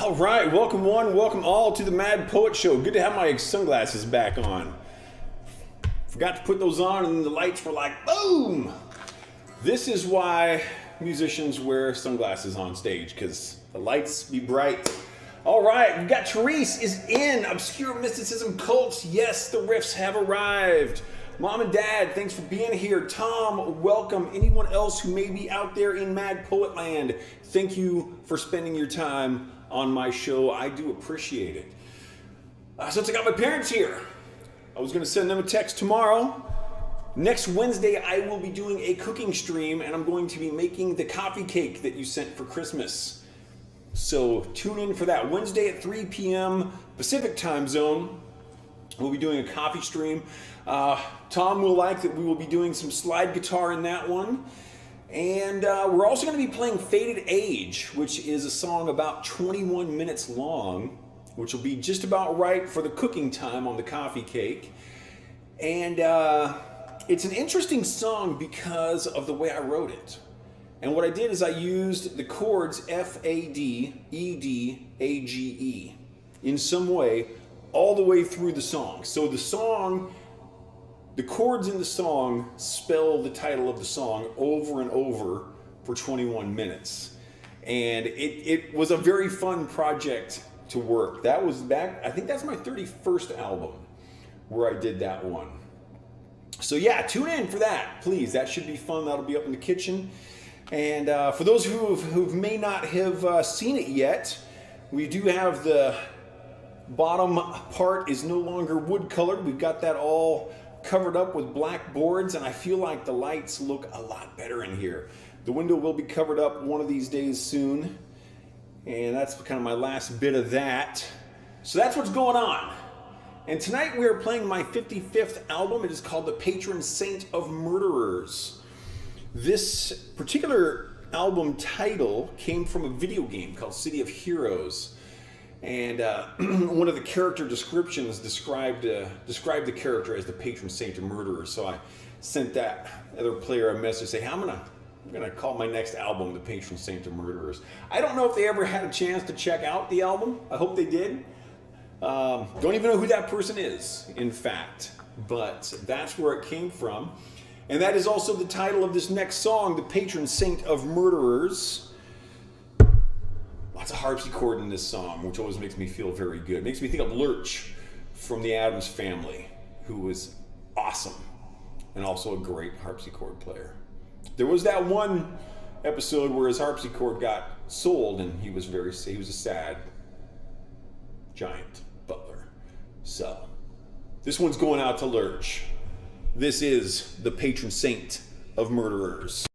All right, welcome one, welcome all to the Mad Poet Show. Good to have my sunglasses back on. Forgot to put those on and the lights were like, boom! This is why musicians wear sunglasses on stage, because the lights be bright. All right, we got Therese is in. Obscure Mysticism Cults. Yes, the Riffs have arrived. Mom and Dad, thanks for being here. Tom, welcome. Anyone else who may be out there in Mad Poet Land, thank you for spending your time on my show. I do appreciate it. Since I got my parents here, I was going to send them a text tomorrow. Next Wednesday, I will be doing a cooking stream, and I'm going to be making the coffee cake that you sent for Christmas. So tune in for that. Wednesday at 3 p.m. Pacific time zone. We'll be doing a coffee stream. Tom will like that we will be doing some slide guitar in that one. And we're also going to be playing Faded Age, which is a song about 21 minutes long, which will be just about right for the cooking time on the coffee cake. And it's an interesting song because of the way I wrote it. And what I did is I used the chords F, A, D, E, D, A, G, E in some way all the way through the song. So the chords in the song spell the title of the song over and over for 21 minutes. And it was a very fun project to work. That was back, I think that's my 31st album where I did that one. So yeah, tune in for that, please. That should be fun. That'll be up in the kitchen. And for those who may not have seen it yet, we do have the bottom part is no longer wood colored. We've got that all covered up with black boards, and I feel like the lights look a lot better in here. The window will be covered up one of these days soon, and that's kind of my last bit of that. So that's what's going on. And tonight we are playing my 55th album. It is called The Patron Saint of Murderers. This particular album title came from a video game called City of Heroes. And one of the character descriptions described the character as the patron saint of murderers. So I sent that other player a message saying, I'm gonna call my next album The Patron Saint of Murderers. I don't know if they ever had a chance to check out the album. I hope they did. Don't even know who that person is, in fact. But that's where it came from. And that is also the title of this next song, The Patron Saint of Murderers. Lots of harpsichord in this song, which always makes me feel very good. It makes me think of Lurch from the Addams Family, who was awesome and also a great harpsichord player. There was that one episode where his harpsichord got sold, and he was a sad giant butler. So this one's going out to Lurch. This is the patron saint of murderers.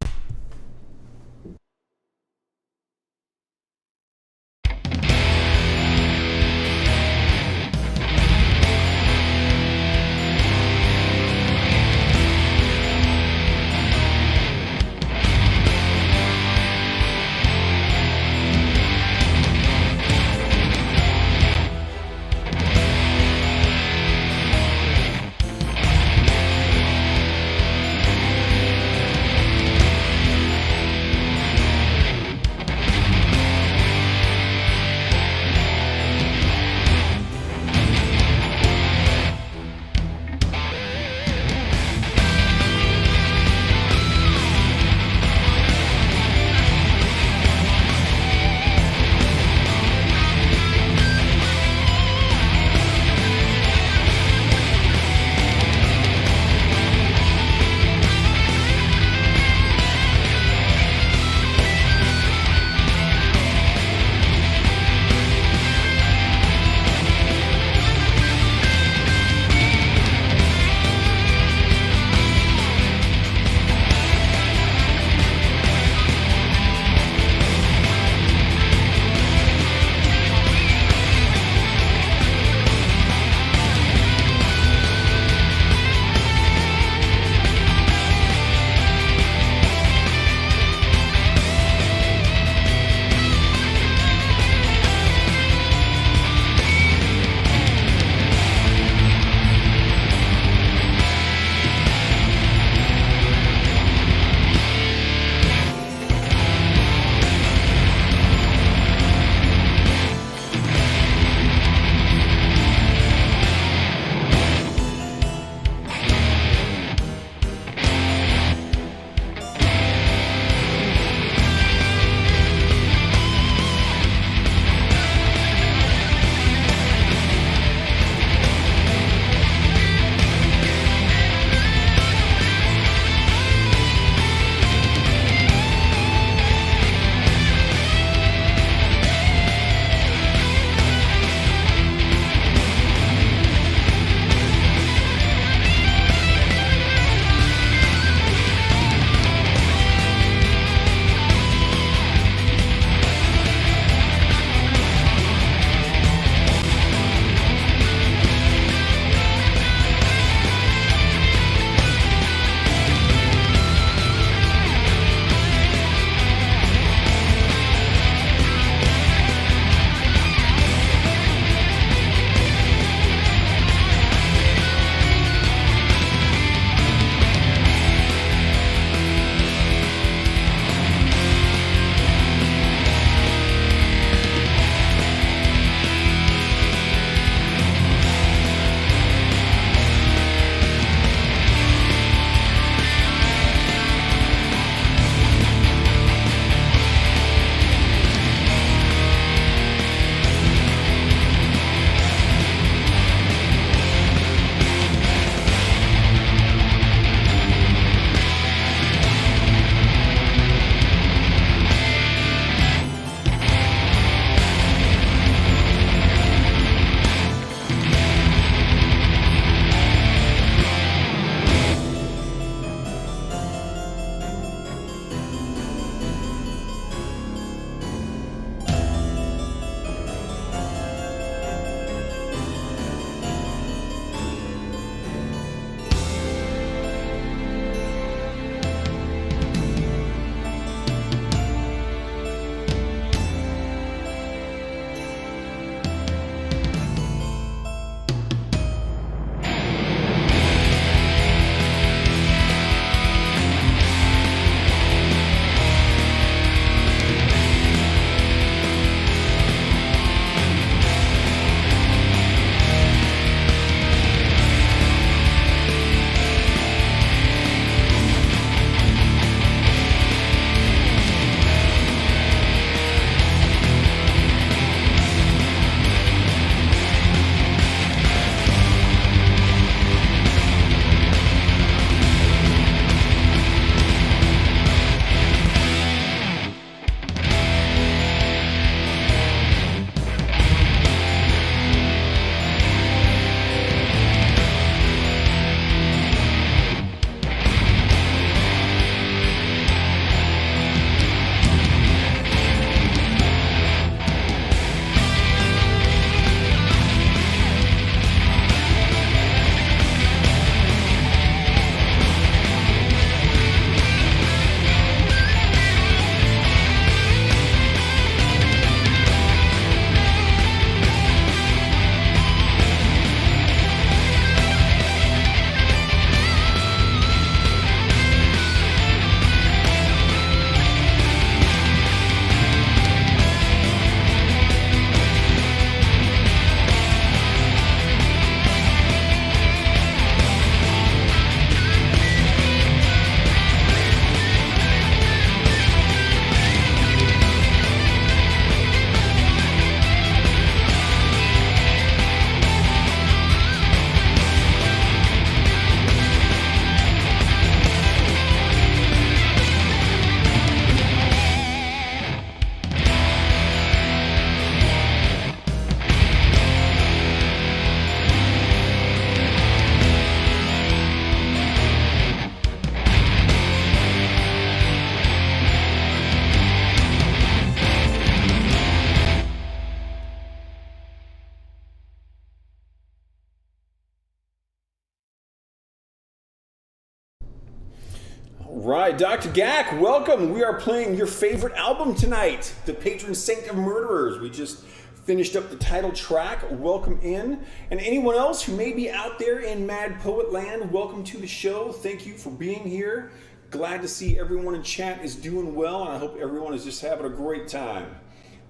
Right, Dr. Gak, welcome. We are playing your favorite album tonight, The Patron Saint of Murderers. We just finished up the title track. Welcome in. And anyone else who may be out there in Mad Poet Land, welcome to the show. Thank you for being here. Glad to see everyone in chat is doing well, and I hope everyone is just having a great time.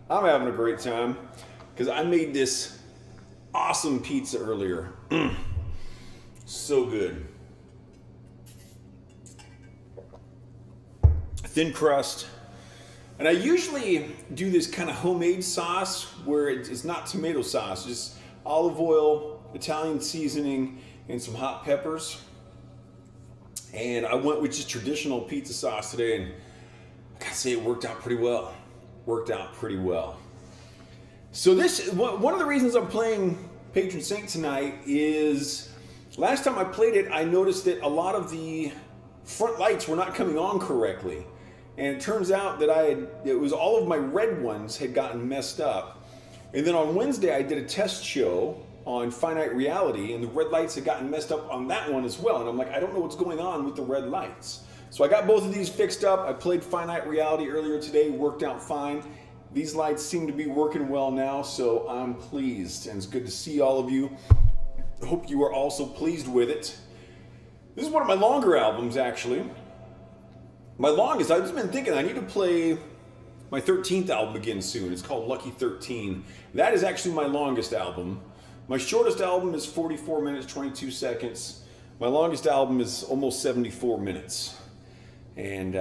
I'm having a great time because I made this awesome pizza earlier. So good. Thin crust. And I usually do this kind of homemade sauce where it's not tomato sauce, just olive oil, Italian seasoning, and some hot peppers. And I went with just traditional pizza sauce today, and I gotta say it worked out pretty well. So one of the reasons I'm playing Patron Saint tonight is last time I played it, I noticed that a lot of the front lights were not coming on correctly. And it turns out that it was all of my red ones had gotten messed up. And then on Wednesday, I did a test show on Finite Reality, and the red lights had gotten messed up on that one as well. And I'm like, I don't know what's going on with the red lights. So I got both of these fixed up. I played Finite Reality earlier today, worked out fine. These lights seem to be working well now, so I'm pleased. And it's good to see all of you. I hope you are also pleased with it. This is one of my longer albums, actually. My longest, I've just been thinking I need to play my 13th album again soon. It's called Lucky 13. That is actually my longest album. My shortest album is 44 minutes, 22 seconds. My longest album is almost 74 minutes. And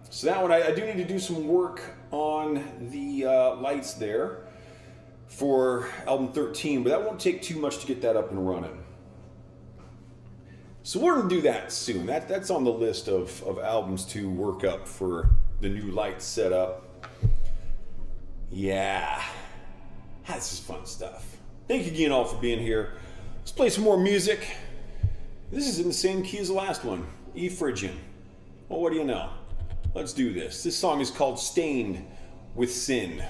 so that one, I do need to do some work on the lights there for album 13, but that won't take too much to get that up and running. So we're going to do that soon. That's on the list of albums to work up for the new light setup. Yeah. This is fun stuff. Thank you again all for being here. Let's play some more music. This is in the same key as the last one. E Phrygian. Well, what do you know? Let's do this. This song is called Stained with Sin.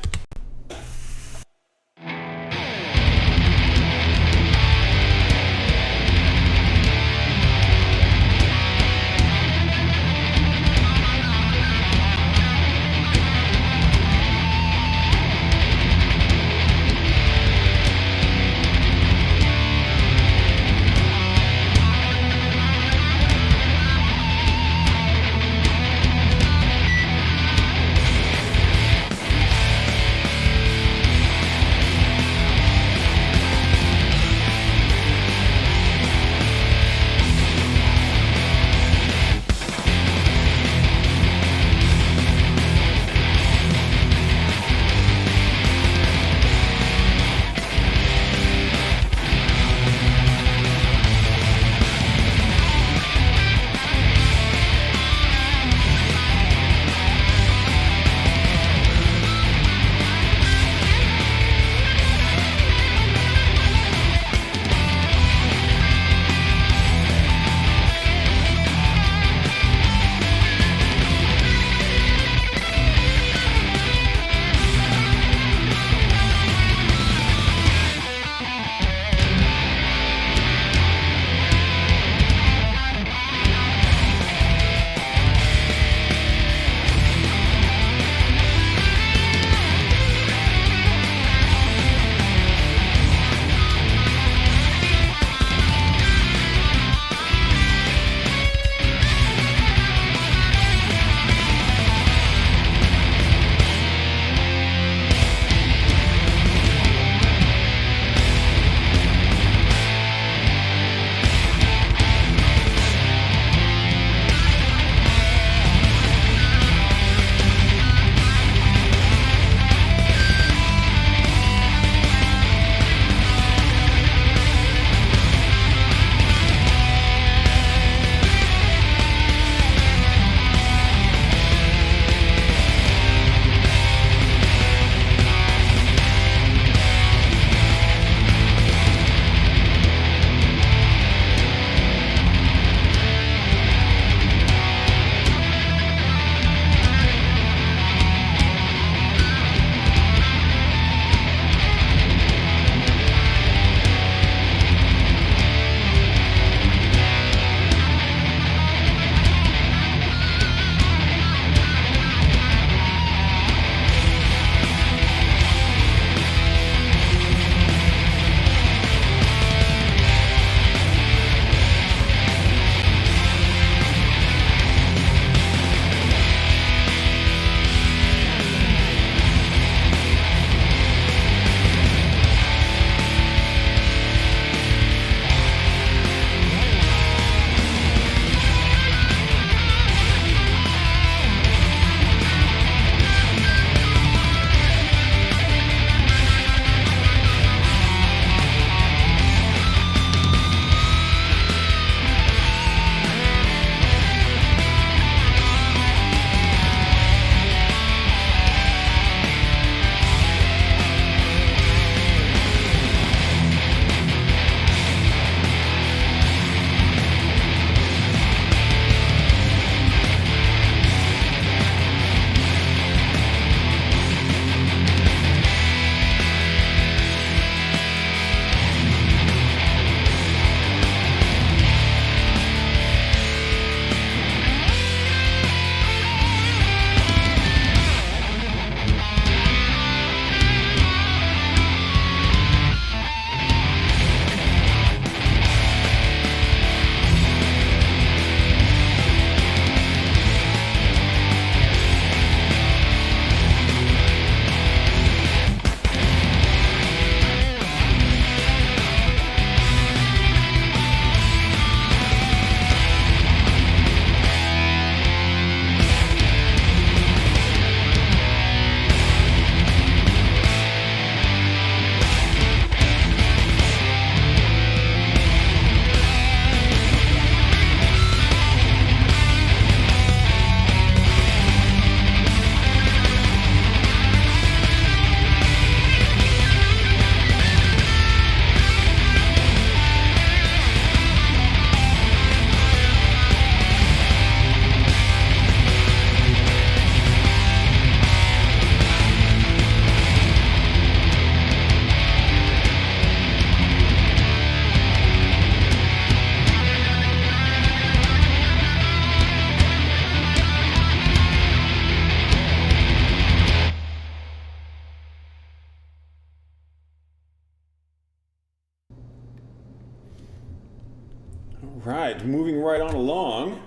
right, moving right on along.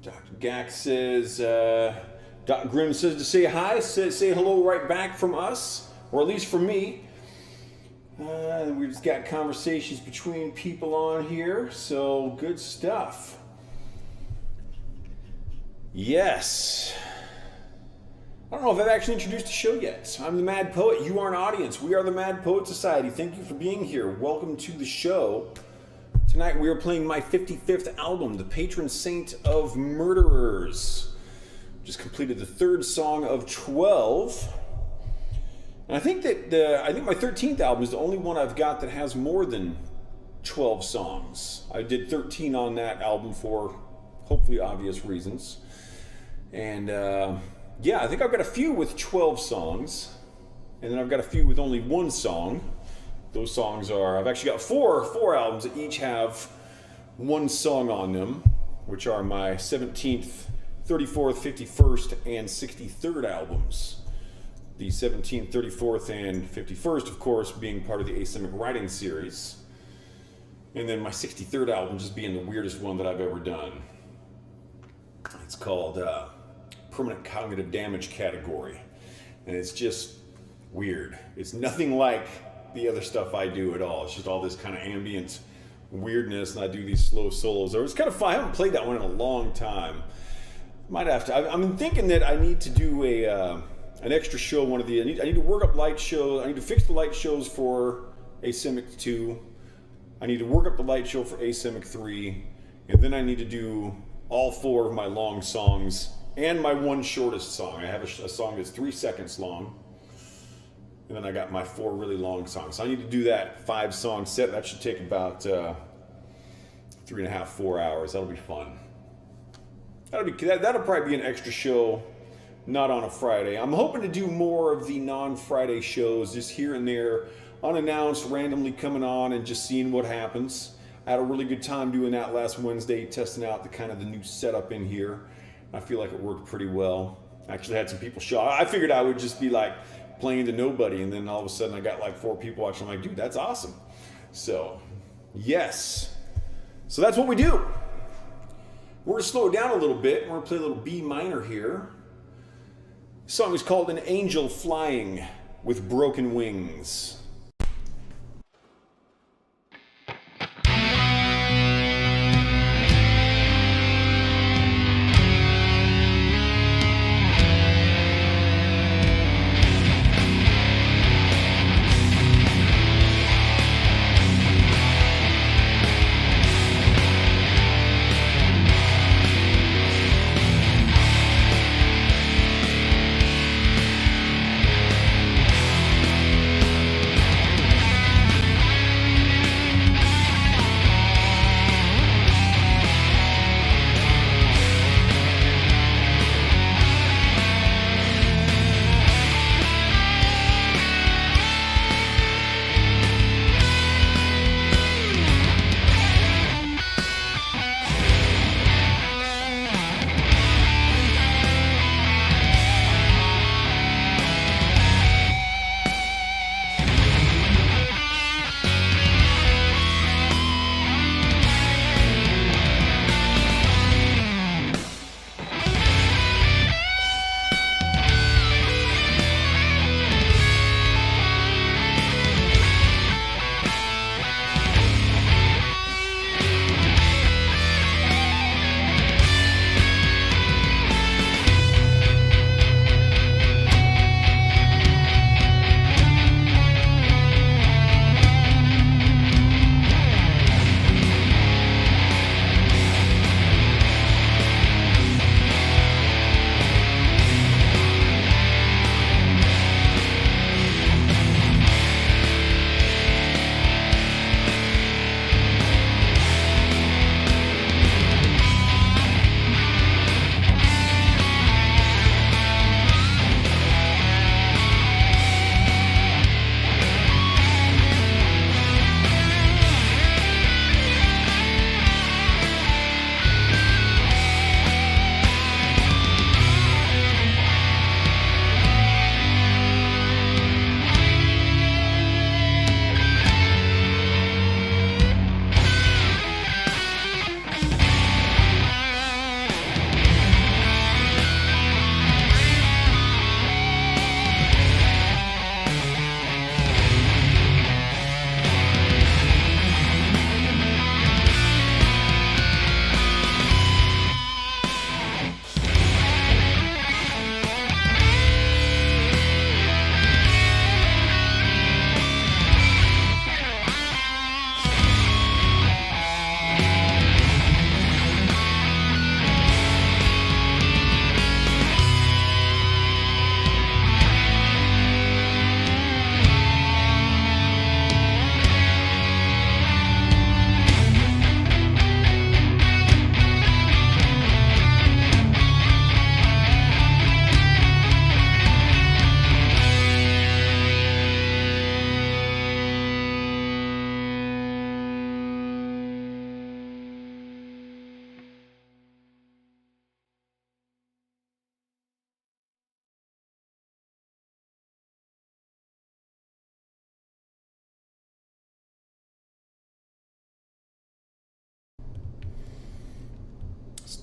Dr. Gack says, Dr. Grimm says to say hi, say hello right back from us, or at least from me. We just got conversations between people on here, so good stuff. Yes. I don't know if I've actually introduced the show yet. I'm the Mad Poet. You are an audience. We are the Mad Poet Society. Thank you for being here. Welcome to the show. Tonight we are playing my 55th album, The Patron Saint of Murderers. Just completed the third song of 12. And I think that my 13th album is the only one I've got that has more than 12 songs. I did 13 on that album for hopefully obvious reasons. And yeah, I think I've got a few with 12 songs. And then I've got a few with only one song. Those songs are, I've actually got four albums that each have one song on them, which are my 17th, 34th, 51st, and 63rd albums. The 17th, 34th, and 51st, of course, being part of the Asemic Writing series. And then my 63rd album just being the weirdest one that I've ever done. It's called Permanent Cognitive Damage Category. And it's just weird. It's nothing like the other stuff I do at all. It's just all this kind of ambient weirdness, and I do these slow solos. It's kind of fun. I haven't played that one in a long time. Might have to. I'm thinking that I need to do an extra show. I need to work up light shows. I need to fix the light shows for Asemic 2. I need to work up the light show for Asemic 3, and then I need to do all 4 of my long songs and my one shortest song. I have a song that's 3 seconds long. And then I got my 4 really long songs. So I need to do that 5-song set. That should take about 3.5, 4 hours. That'll be fun. That'll probably be an extra show, not on a Friday. I'm hoping to do more of the non-Friday shows, just here and there, unannounced, randomly coming on and just seeing what happens. I had a really good time doing that last Wednesday, testing out the new setup in here. I feel like it worked pretty well. I actually had some people show. I figured I would just be like playing to nobody, and then all of a sudden I got like 4 people watching. I'm like, dude, that's awesome. So, yes. So that's what we do. We're going to slow it down a little bit. We're going to play a little B minor here. The song is called An Angel Flying with Broken Wings.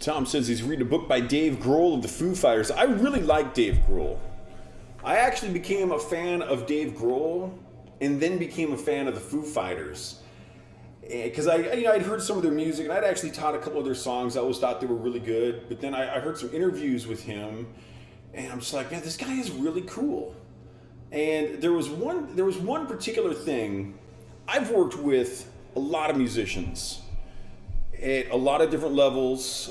Tom says he's reading a book by Dave Grohl of the Foo Fighters. I really like Dave Grohl. I actually became a fan of Dave Grohl and then became a fan of the Foo Fighters. Because I'd heard some of their music and I'd actually taught a couple of their songs. I always thought they were really good. But then I heard some interviews with him and I'm just like, man, this guy is really cool. And there was one particular thing. I've worked with a lot of musicians at a lot of different levels,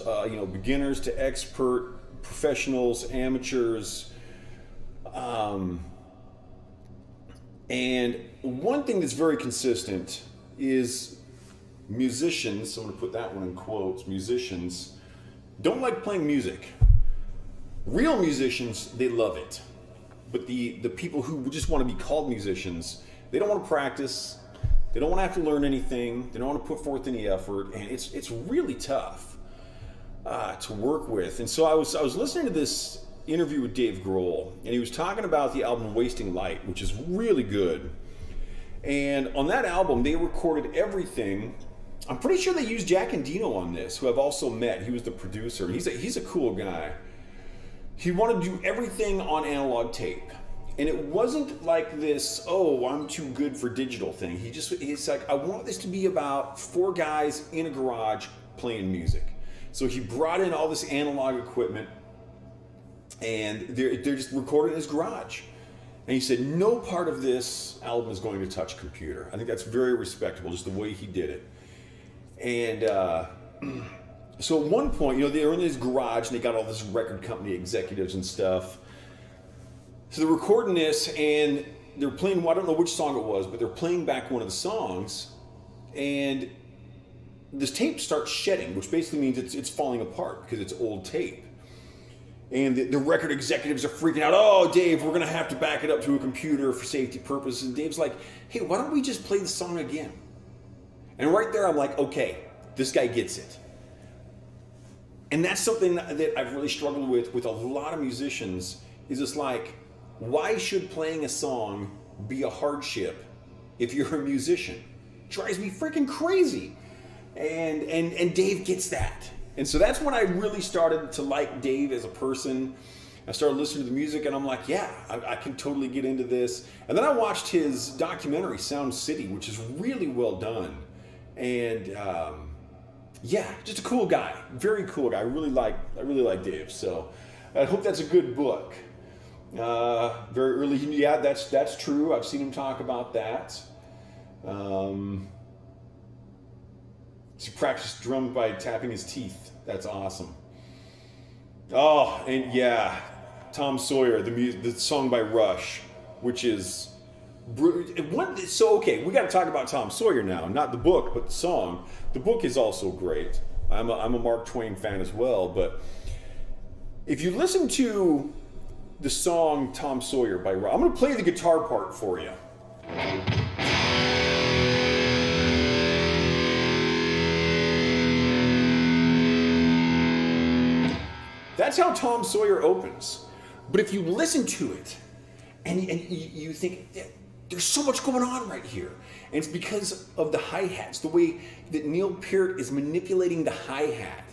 beginners to expert, professionals, amateurs. And one thing that's very consistent is musicians, I'm going to put that one in quotes, musicians don't like playing music. Real musicians, they love it. But the people who just want to be called musicians, they don't want to practice. They don't want to have to learn anything. They don't want to put forth any effort, and it's really tough to work with. And so I was listening to this interview with Dave Grohl, and he was talking about the album Wasting Light, which is really good. And on that album, they recorded everything. I'm pretty sure they used Jack Endino on this, who I've also met. He was the producer. He's a cool guy. He wanted to do everything on analog tape. And it wasn't like this, oh, I'm too good for digital thing. He's like, I want this to be about 4 guys in a garage playing music. So he brought in all this analog equipment and they're just recording in his garage. And he said, no part of this album is going to touch computer. I think that's very respectable, just the way he did it. And so at one point, they were in his garage and they got all this record company executives and stuff. So they're recording this and they're playing, I don't know which song it was, but they're playing back one of the songs and this tape starts shedding, which basically means it's falling apart because it's old tape. And the record executives are freaking out. Oh, Dave, we're going to have to back it up to a computer for safety purposes. And Dave's like, hey, why don't we just play the song again? And right there, I'm like, okay, this guy gets it. And that's something that I've really struggled with a lot of musicians is it's like, why should playing a song be a hardship if you're a musician? It drives me freaking crazy. And Dave gets that. And so that's when I really started to like Dave as a person. I started listening to the music and I'm like, yeah, I can totally get into this. And then I watched his documentary, Sound City, which is really well done. And yeah, just a cool guy, very cool guy. I really like Dave. So I hope that's a good book. Very early, yeah, that's true. I've seen him talk about that. He practiced drums by tapping his teeth. That's awesome. Oh, and yeah, Tom Sawyer, the song by Rush, which is so okay. We got to talk about Tom Sawyer now, not the book, but the song. The book is also great. I'm a Mark Twain fan as well, but if you listen to the song Tom Sawyer by Rush, I'm going to play the guitar part for you. That's how Tom Sawyer opens. But if you listen to it and you think, there's so much going on right here. And it's because of the hi-hats, the way that Neil Peart is manipulating the hi-hat.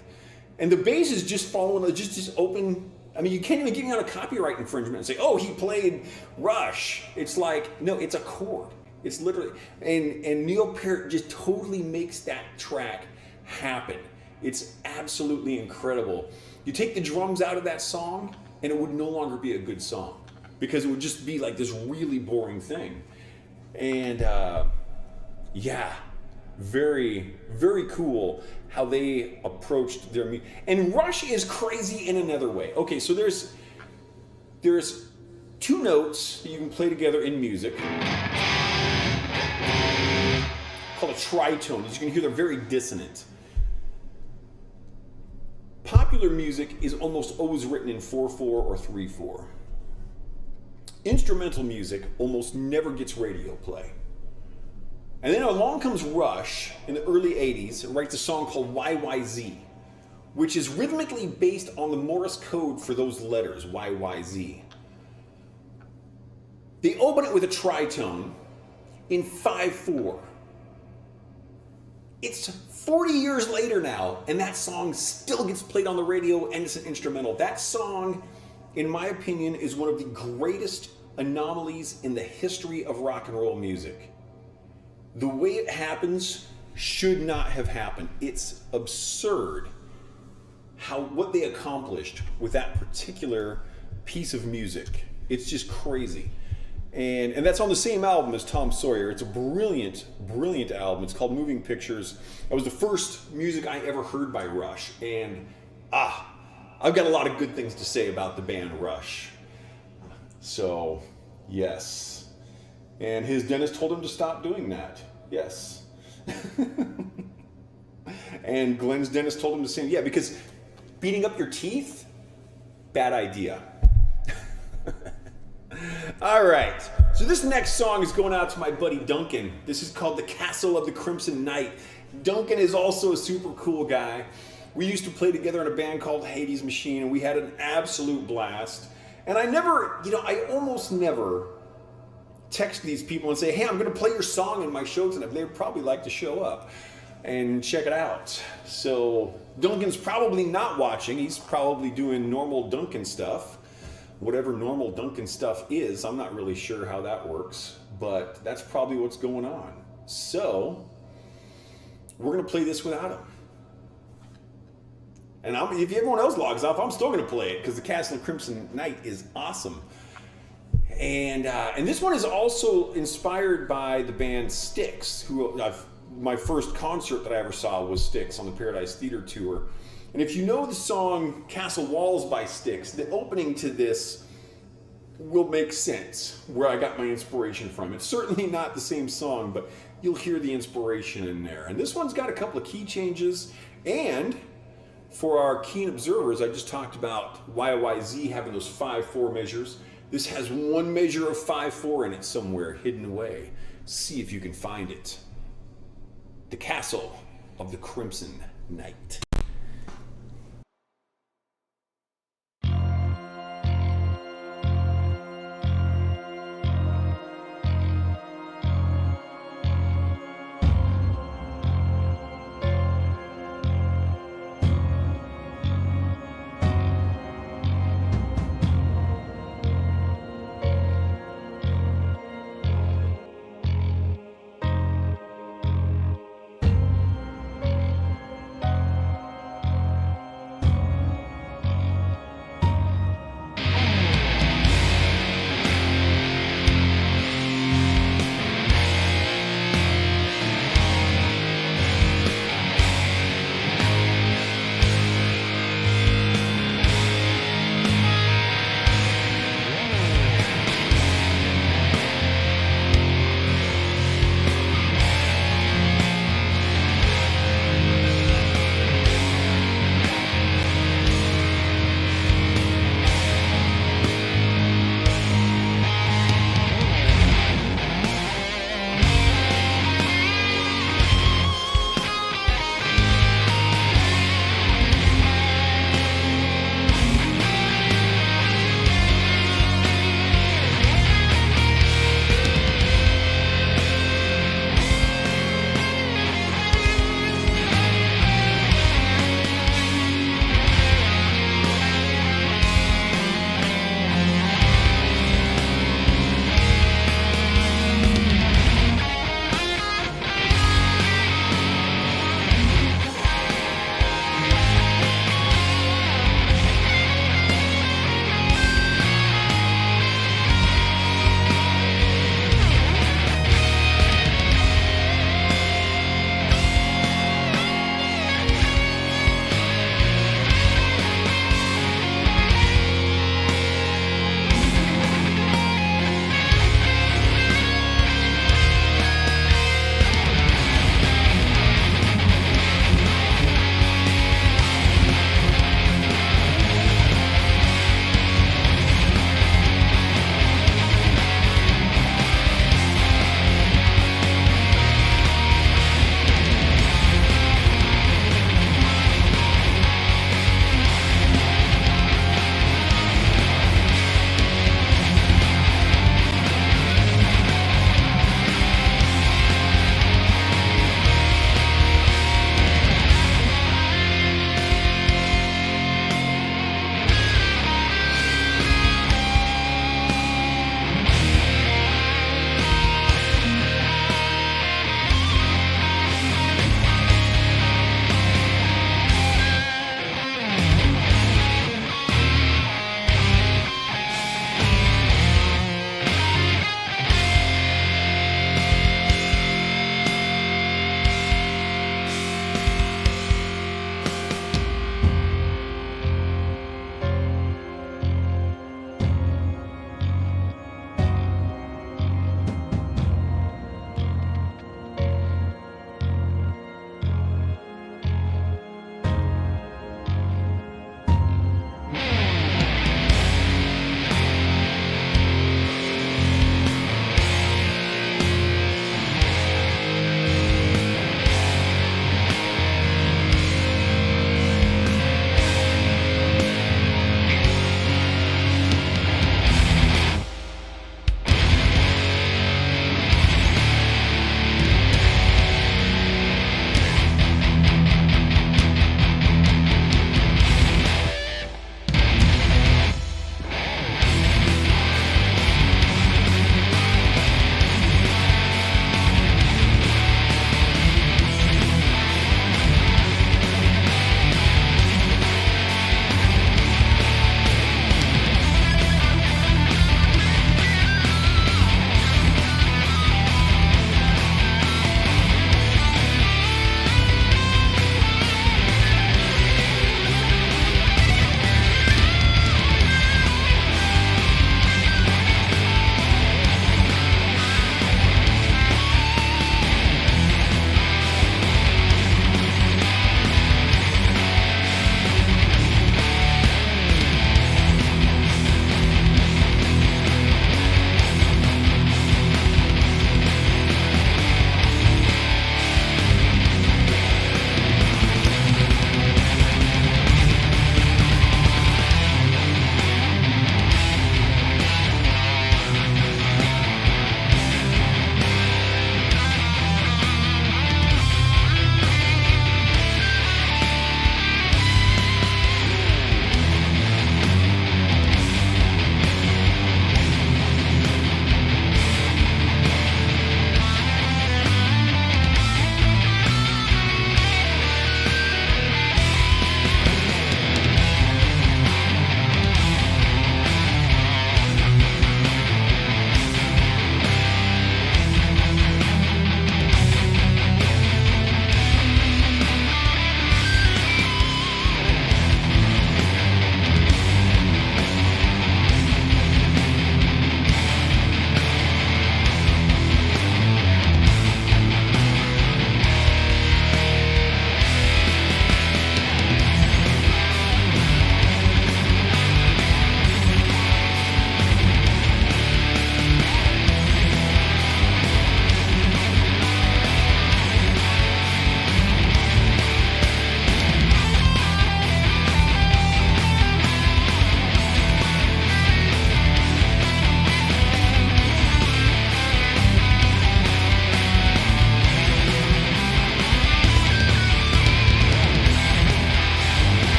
And the bass is just following, just open. I mean, you can't even get me on a copyright infringement and say, oh, he played Rush. It's like, no, it's a chord. It's literally, and Neil Peart just totally makes that track happen. It's absolutely incredible. You take the drums out of that song, and it would no longer be a good song because it would just be like this really boring thing. And yeah, very, very cool how they approached their music. And Rush is crazy in another way. Okay, so there's 2 notes that you can play together in music called a tritone. As you can hear, they're very dissonant. Popular music is almost always written in 4/4 or 3/4. Instrumental music almost never gets radio play. And then along comes Rush in the early 80s and writes a song called YYZ, which is rhythmically based on the Morse code for those letters, YYZ. They open it with a tritone in 5/4. It's 40 years later now, and that song still gets played on the radio, and it's an instrumental. That song, in my opinion, is one of the greatest anomalies in the history of rock and roll music. The way it happens should not have happened. It's absurd what they accomplished with that particular piece of music. It's just crazy. And that's on the same album as Tom Sawyer. It's a brilliant, brilliant album. It's called Moving Pictures. That was the first music I ever heard by Rush. And I've got a lot of good things to say about the band Rush. So, yes. And his dentist told him to stop doing that. Yes. And Glenn's dentist told him the same. Yeah, because beating up your teeth, bad idea. All right, so this next song is going out to my buddy Duncan. This is called The Castle of the Crimson Knight. Duncan is also a super cool guy. We used to play together in a band called Hades Machine, and we had an absolute blast. And I almost never text these people and say, hey, I'm going to play your song in my show tonight. They would probably like to show up and check it out. So Duncan's probably not watching. He's probably doing normal Duncan stuff. Whatever normal Duncan stuff is, I'm not really sure how that works, but that's probably what's going on. So, we're going to play this without him. And if everyone else logs off, I'm still going to play it, because The Castle of Crimson Knight is awesome. And this one is also inspired by the band Styx, who my first concert that I ever saw was Styx on the Paradise Theater tour. And if you know the song Castle Walls by Styx, the opening to this will make sense, where I got my inspiration from. It's certainly not the same song, but you'll hear the inspiration in there. And this one's got a couple of key changes, and for our keen observers, I just talked about YYZ having those 5/4 measures. This has one measure of 5/4 in it somewhere hidden away. See if you can find it. The Castle of the Crimson Knight.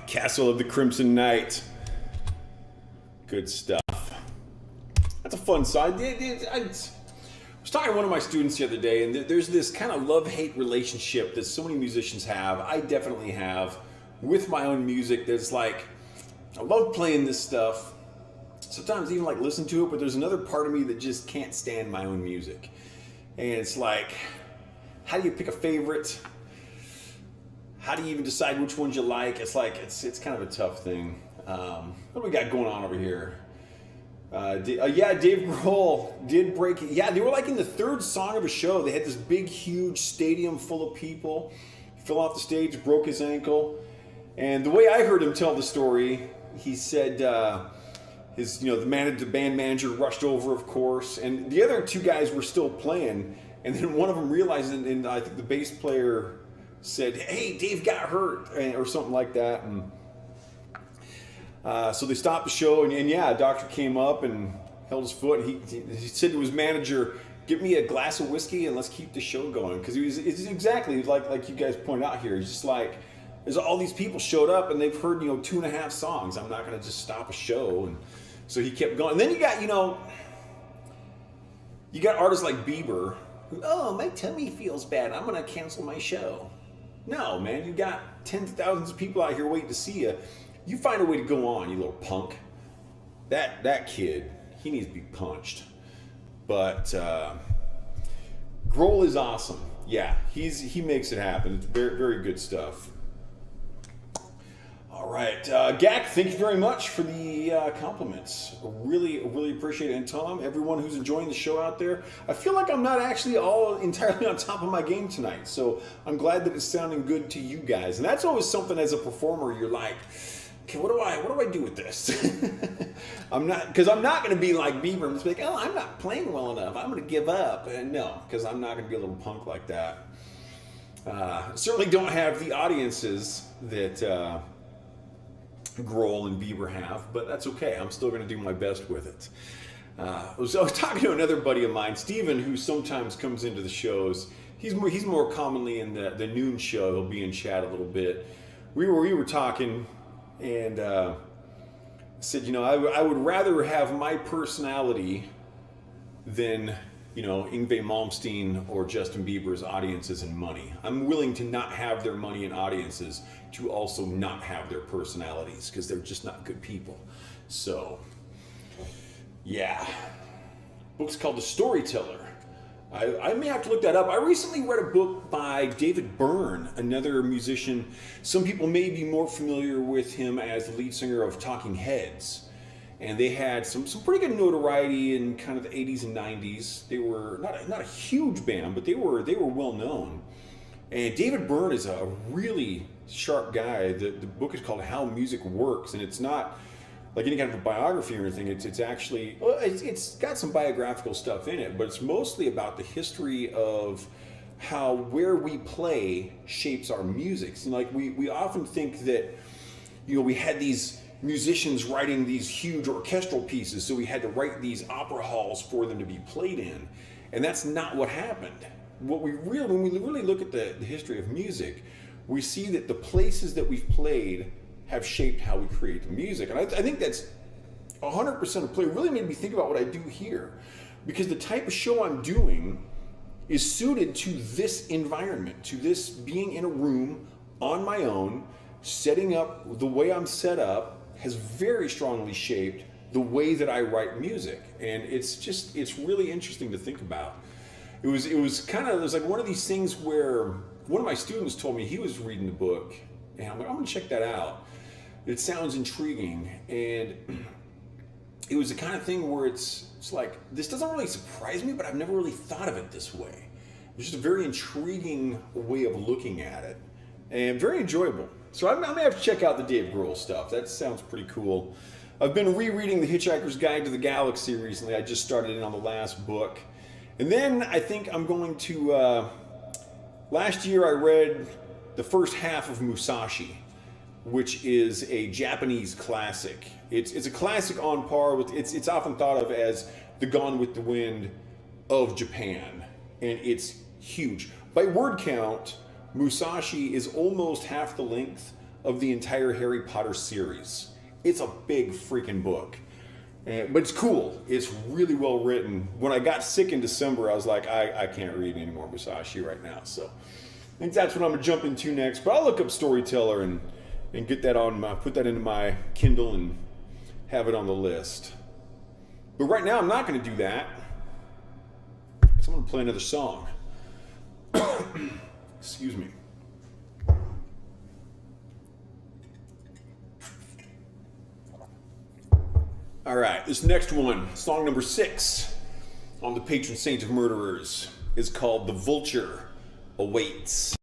Castle of the Crimson Knight. Good stuff. That's a fun song. I was talking to one of my students the other day, and there's this kind of love-hate relationship that so many musicians have. I definitely have with my own music. There's like, I love playing this stuff. Sometimes even like listen to it, but there's another part of me that just can't stand my own music. And it's like, how do you pick a favorite? How do you even decide which ones you like? It's like, it's kind of a tough thing. What do we got going on over here? Yeah, Dave Grohl did break it. Yeah, they were like in the third song of a show. They had this big, huge stadium full of people. He fell off the stage, broke his ankle. And the way I heard him tell the story, he said the band manager rushed over, of course, and the other two guys were still playing. And then one of them realized, and I think the bass player said, "Hey, Dave got hurt," or something like that. And so they stopped the show, and yeah, a doctor came up and held his foot. He said to his manager, "Give me a glass of whiskey and let's keep the show going." Because it's exactly like you guys point out here. He's just like, there's all these people showed up and they've heard 2.5 songs. I'm not going to just stop a show. And so he kept going. And then you got artists like Bieber who, "Oh, my tummy feels bad, I'm going to cancel my show." No, man, you got tens of thousands of people out here waiting to see you. You find a way to go on, you little punk. That kid, he needs to be punched. But Grohl is awesome. Yeah, he makes it happen. It's very, very good stuff. All right, Gak, thank you very much for the compliments. Really, really appreciate it. And Tom, everyone who's enjoying the show out there, I feel like I'm not actually all entirely on top of my game tonight. So I'm glad that it's sounding good to you guys. And that's always something as a performer, you're like, okay, what do I do with this? I'm not going to be like Bieber and just be like, "Oh, I'm not playing well enough, I'm going to give up." And no, because I'm not going to be a little punk like that. Certainly don't have the audiences that Grohl and Bieber have, but that's okay. I'm still going to do my best with it. I was talking to another buddy of mine, Steven, who sometimes comes into the shows. He's more commonly in the noon show. He'll be in chat a little bit. We were talking, and said, I would rather have my personality than Yngwie Malmsteen or Justin Bieber's audiences and money. I'm willing to not have their money and audiences to also not have their personalities, because they're just not good people. So, yeah. Book's called The Storyteller. I may have to look that up. I recently read a book by David Byrne, another musician. Some people may be more familiar with him as the lead singer of Talking Heads. And they had some pretty good notoriety in kind of the 80s and 90s. They were not a huge band, but they were well known. And David Byrne is a really sharp guy. The book is called How Music Works, and it's not like any kind of a biography or anything. It's actually, well, it's got some biographical stuff in it, but it's mostly about the history of how where we play shapes our music. So like we often think that we had these musicians writing these huge orchestral pieces, so we had to write these opera halls for them to be played in, and that's not what happened. When we really look at the history of music, we see that the places that we've played have shaped how we create the music. And I think that's 100% of play. It really made me think about what I do here, because the type of show I'm doing is suited to this environment, to this being in a room on my own, setting up the way I'm set up has very strongly shaped the way that I write music. And it's really interesting to think about. It was like one of these things where one of my students told me he was reading the book, and I'm like, I'm gonna check that out. It sounds intriguing. And it was the kind of thing where it's like, this doesn't really surprise me, but I've never really thought of it this way. It's just a very intriguing way of looking at it, and very enjoyable. So I may have to check out the Dave Grohl stuff. That sounds pretty cool. I've been rereading The Hitchhiker's Guide to the Galaxy recently. I just started in on the last book. And then I think I'm going to, last year I read the first half of Musashi, which is a Japanese classic. It's a classic on par with, it's often thought of as the Gone with the Wind of Japan. And it's huge. By word count, Musashi is almost half the length of the entire Harry Potter series. It's a big freaking book. But it's cool. It's really well written. When I got sick in December, I was like, I can't read any more Musashi right now. So I think that's what I'm going to jump into next. But I'll look up Storyteller and get that on put that into my Kindle and have it on the list. But right now, I'm not going to do that. Because I'm going to play another song. Excuse me. All right, this next one, song number 6 on the Patron Saint of Murderers, is called The Vulture Awaits.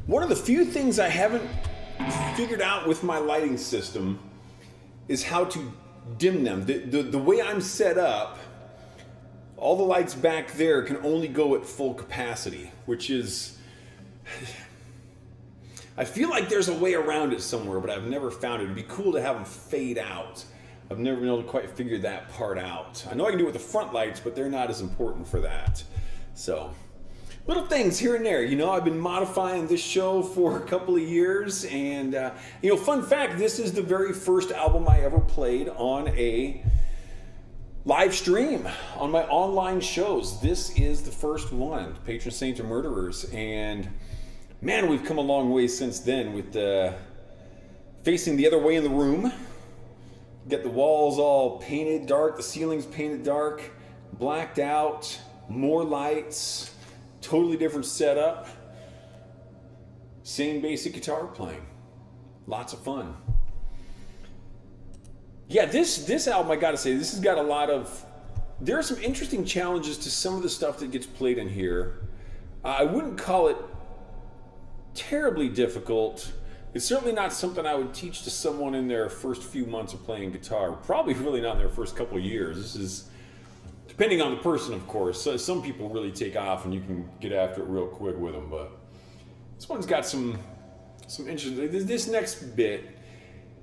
One of the few things I haven't figured out with my lighting system is how to dim them. The way I'm set up, all the lights back there can only go at full capacity, which is... I feel like there's a way around it somewhere, but I've never found it. It'd be cool to have them fade out. I've never been able to quite figure that part out. I know I can do it with the front lights, but they're not as important for that. So, little things here and there. You know, I've been modifying this show for a couple of years, and fun fact, this is the very first album I ever played on a live stream on my online shows. This is the first one, Patron Saints or Murderers, and man, we've come a long way since then with facing the other way in the room. Get the walls all painted dark, the ceilings painted dark, blacked out, more lights, totally different setup. Same basic guitar playing. Lots of fun. Yeah, this album, I gotta say, this has got a lot of... There are some interesting challenges to some of the stuff that gets played in here. I wouldn't call it terribly difficult. It's certainly not something I would teach to someone in their first few months of playing guitar. Probably really not in their first couple of years. This is, depending on the person, of course. So some people really take off and you can get after it real quick with them. But this one's got some interesting... This next bit,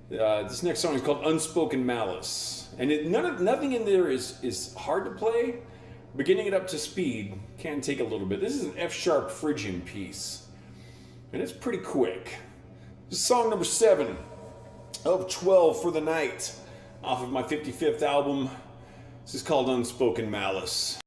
this next song is called Unspoken Malice. And nothing in there is hard to play. But getting it up to speed can take a little bit. This is an F-sharp Phrygian piece. And it's pretty quick. This is song number 7 of 12 for the night off of my 55th album. This is called Unspoken Malice.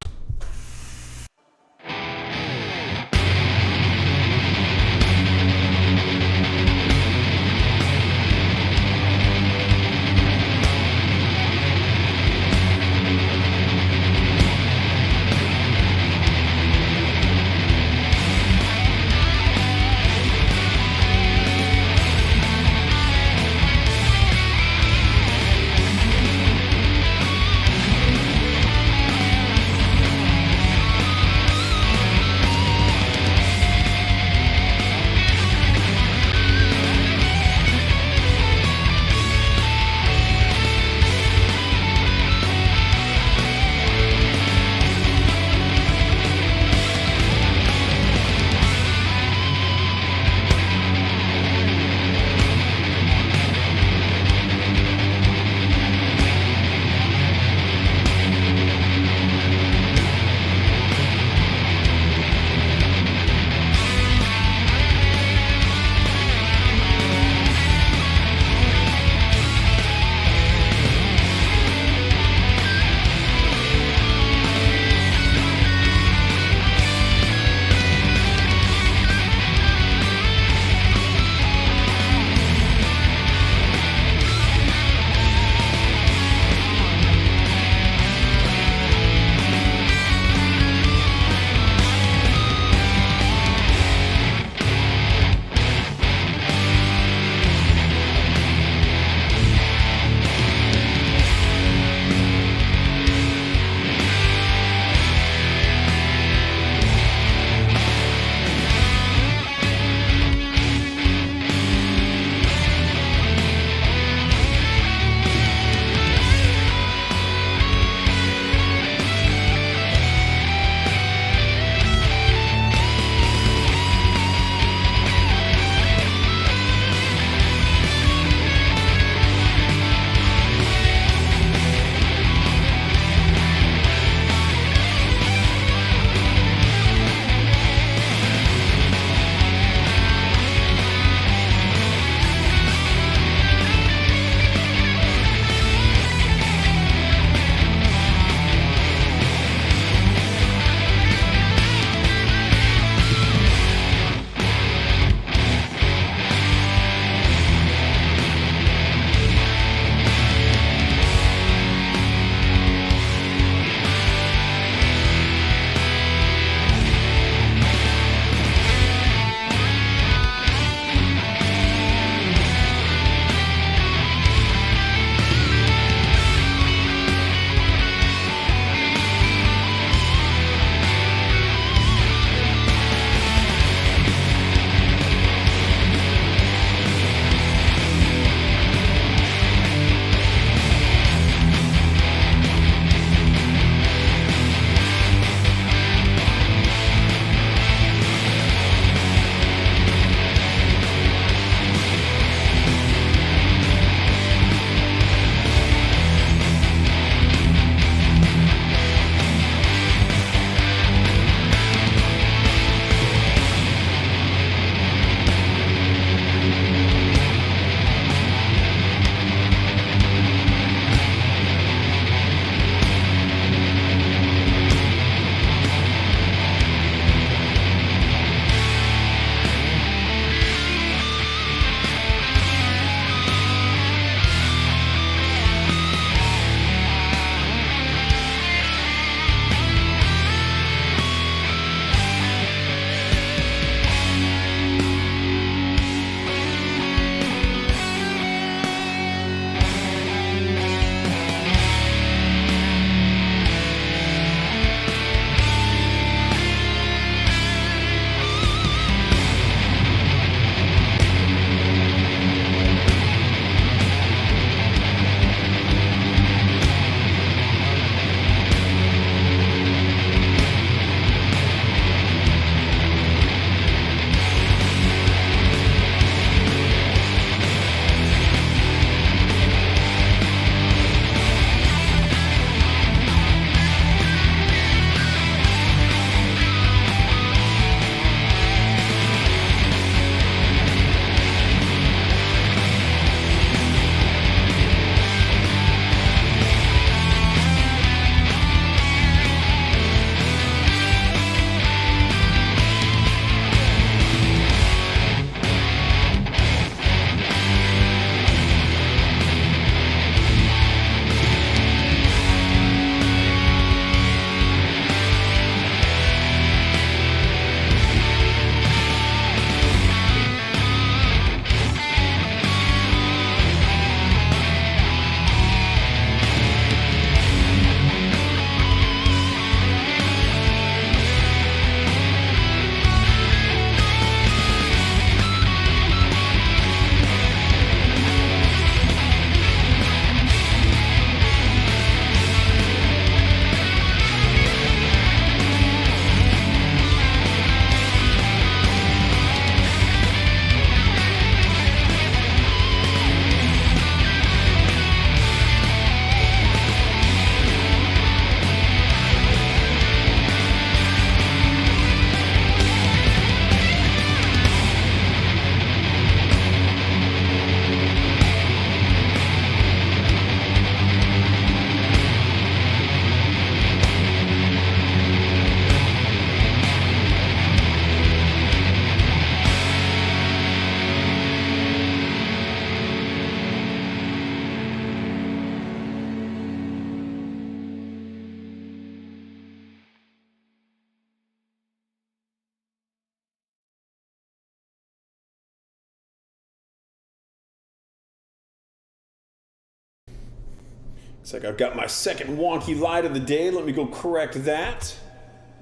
Looks like I've got my second wonky light of the day. Let me go correct that.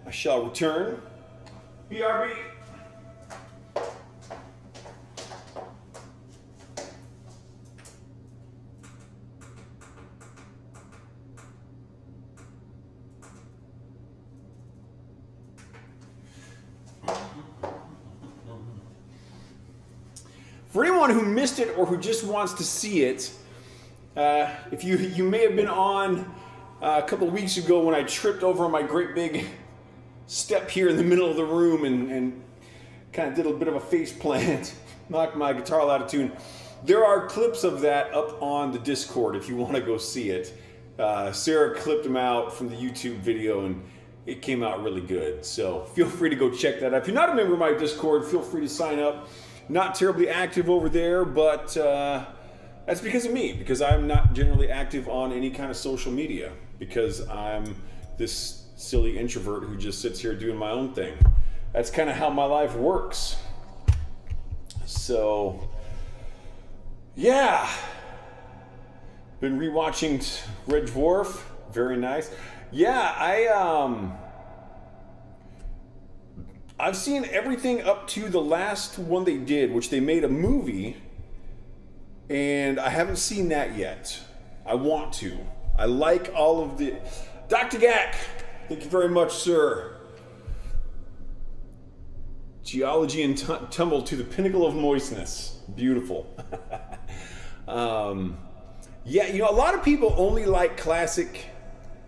I shall return. BRB. For anyone who missed it or who just wants to see it, if you may have been on a couple of weeks ago when I tripped over my great big step here in the middle of the room and kind of did a bit of a face plant, knocked my guitar out of tune. There are clips of that up on the Discord if you want to go see it. Sarah clipped them out from the YouTube video and it came out really good. So feel free to go check that out. If you're not a member of my Discord, feel free to sign up. Not terribly active over there, but that's because of me, because I'm not generally active on any kind of social media, because I'm this silly introvert who just sits here doing my own thing. That's kind of how my life works. So, yeah. Been rewatching Red Dwarf. Very nice. Yeah, I've seen everything up to the last one they did, which they made a movie, and I haven't seen that yet. I want to. I like all of the... Dr. Gack, thank you very much, sir. Geology and tumble to the pinnacle of moistness. Beautiful. Yeah, you know, a lot of people only like classic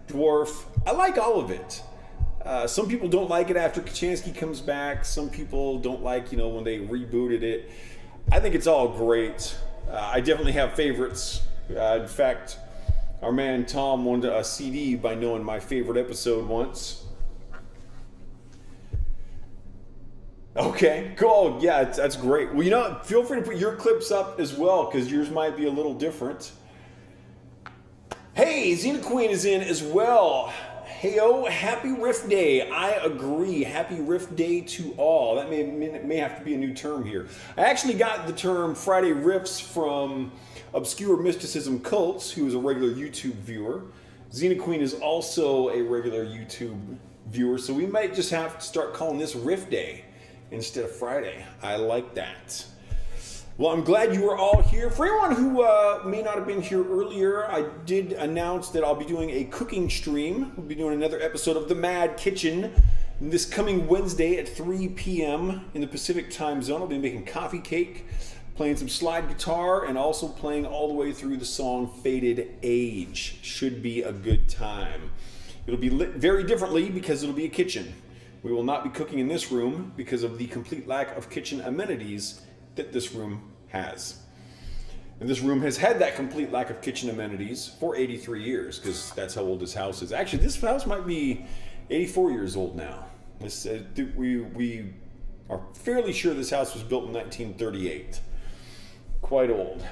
Dwarf. I like all of it. Some people don't like it after Kachansky comes back. Some people don't like, when they rebooted it. I think it's all great. I definitely have favorites. In fact, our man Tom won a CD by knowing my favorite episode once. Okay, cool. Yeah, that's great. Well, feel free to put your clips up as well, because yours might be a little different. Hey, Xena Queen is in as well. Heyo, happy Riff Day. I agree. Happy Riff Day to all. That may have to be a new term here. I actually got the term Friday Riffs from Obscure Mysticism Cults, who is a regular YouTube viewer. Xena Queen is also a regular YouTube viewer, so we might just have to start calling this Riff Day instead of Friday. I like that. Well, I'm glad you are all here. For anyone who may not have been here earlier, I did announce that I'll be doing a cooking stream. We'll be doing another episode of The Mad Kitchen this coming Wednesday at 3 p.m. in the Pacific time zone. I'll be making coffee cake, playing some slide guitar, and also playing all the way through the song Faded Age. Should be a good time. It'll be lit very differently because it'll be a kitchen. We will not be cooking in this room because of the complete lack of kitchen amenities that this room has. And this room has had that complete lack of kitchen amenities for 83 years, because that's how old this house is. Actually, this house might be 84 years old now. We are fairly sure this house was built in 1938. Quite old.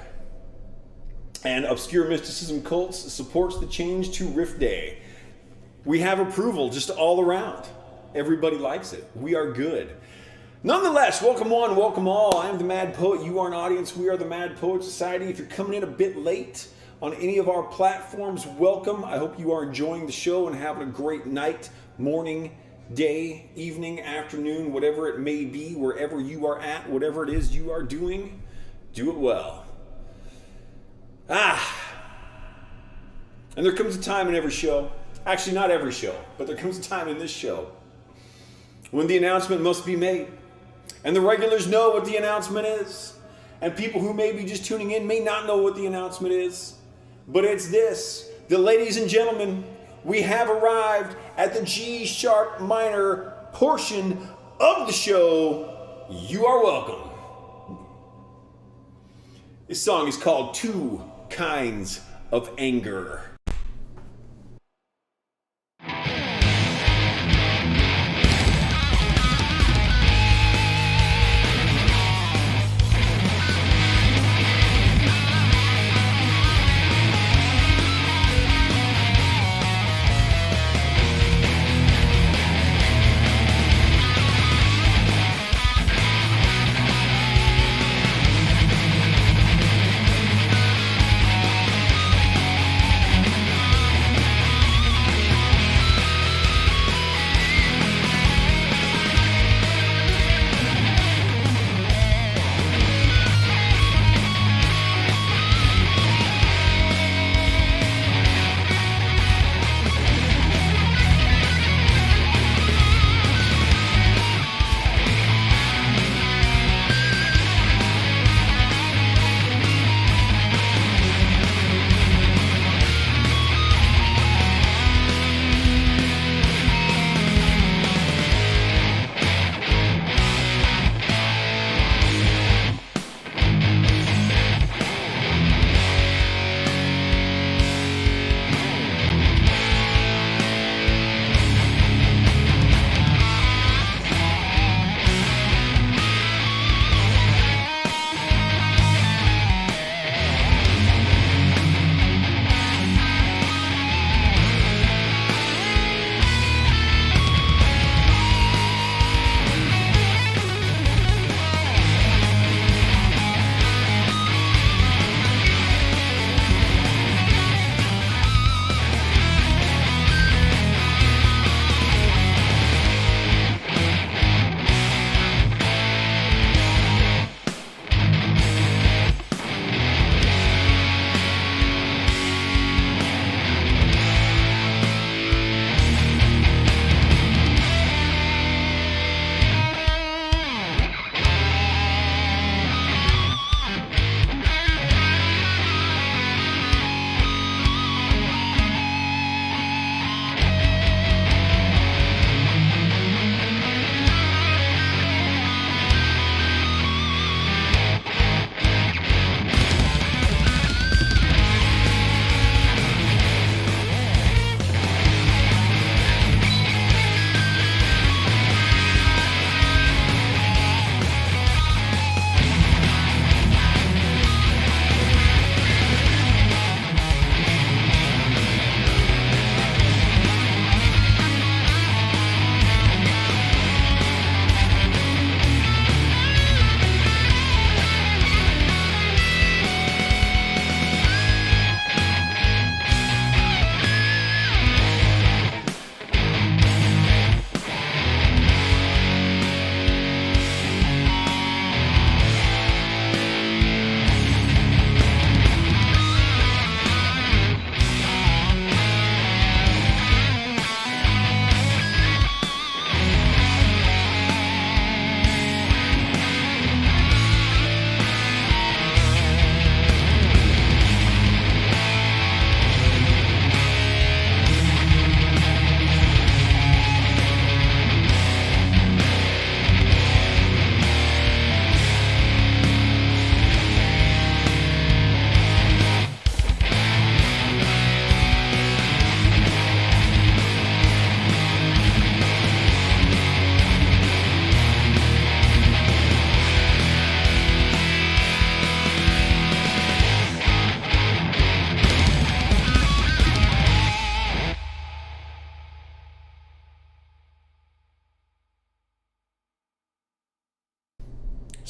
And Obscure Mysticism Cults supports the change to Riff Day. We have approval just all around. Everybody likes it. We are good. Nonetheless, welcome one, welcome all. I am the Mad Poet. You are an audience. We are the Mad Poet Society. If you're coming in a bit late on any of our platforms, welcome. I hope you are enjoying the show and having a great night, morning, day, evening, afternoon, whatever it may be, wherever you are at, whatever it is you are doing, do it well. And there comes a time in every show, actually not every show, but there comes a time in this show when the announcement must be made. And the regulars know what the announcement is. And people who may be just tuning in may not know what the announcement is. But it's this. The ladies and gentlemen, we have arrived at the G sharp minor portion of the show. You are welcome. This song is called Two Kinds of Anger.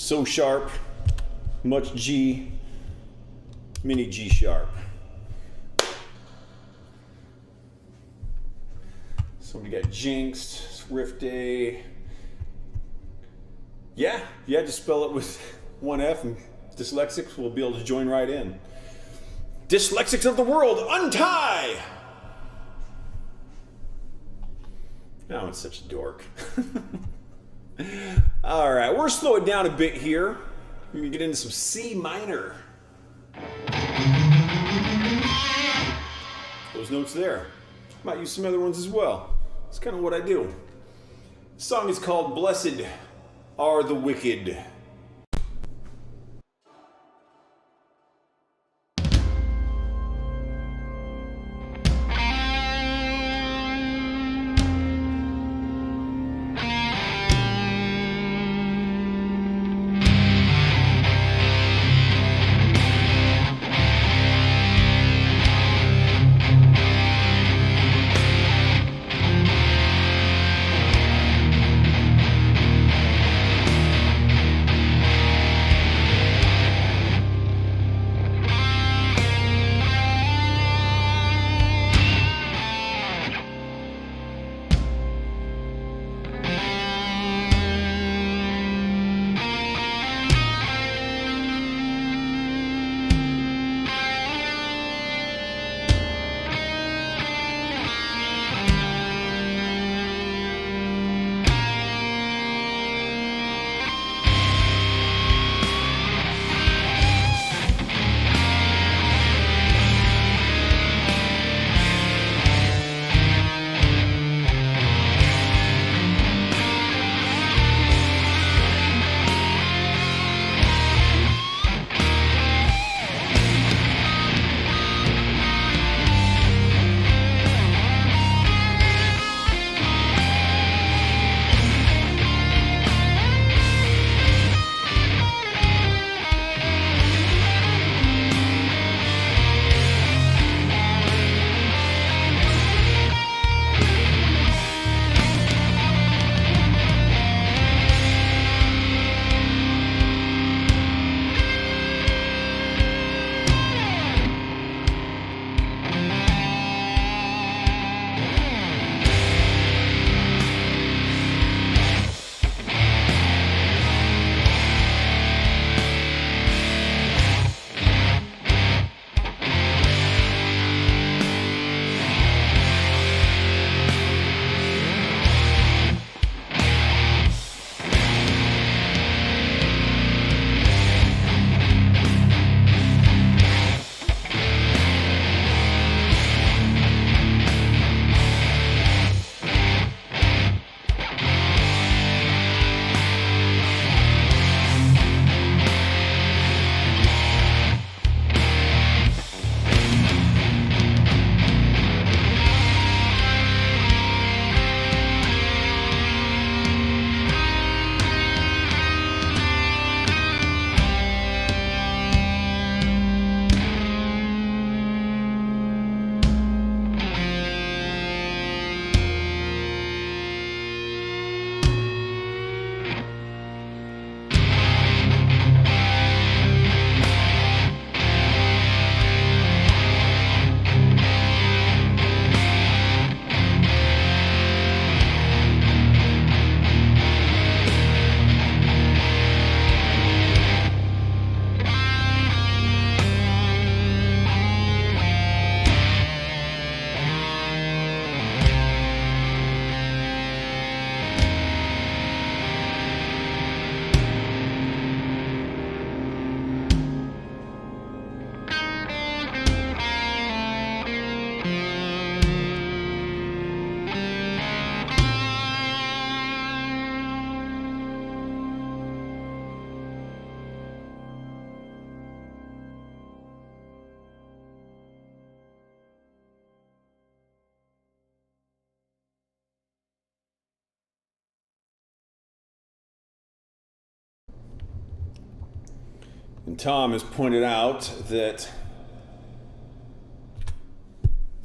So sharp, much G, mini G sharp. Somebody got jinxed. It's riff day. Yeah, you had to spell it with one F, and dyslexics will be able to join right in. Dyslexics of the world, untie! Oh, it's such a dork. All right, we're slowing down a bit here. We're gonna get into some C minor. Those notes there. Might use some other ones as well. It's kind of what I do. The song is called Blessed Are the Wicked. And Tom has pointed out that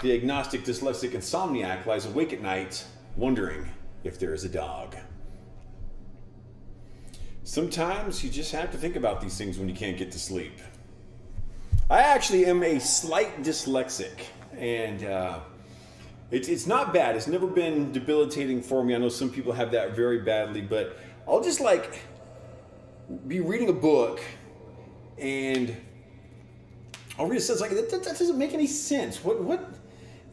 the agnostic dyslexic insomniac lies awake at night wondering if there is a dog. sometimes you just have to think about these things when you can't get to sleep. I actually am a slight dyslexic, and it's not bad. It's never been debilitating for me. I know some people have that very badly, but I'll just like be reading a book and I'll read a sentence like that doesn't make any sense. What?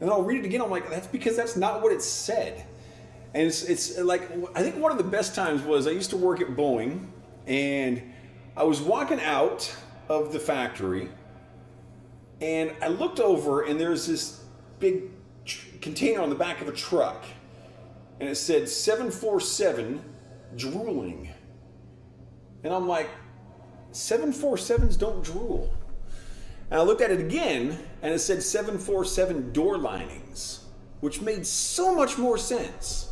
And I'll read it again. I'm like, that's because that's not what it said. And it's like, I think one of the best times was I used to work at Boeing, and I was walking out of the factory, and I looked over, and there's this big container on the back of a truck, and it said 747 drooling. And I'm like, 747s don't drool. And I looked at it again, and it said 747 door linings, which made so much more sense.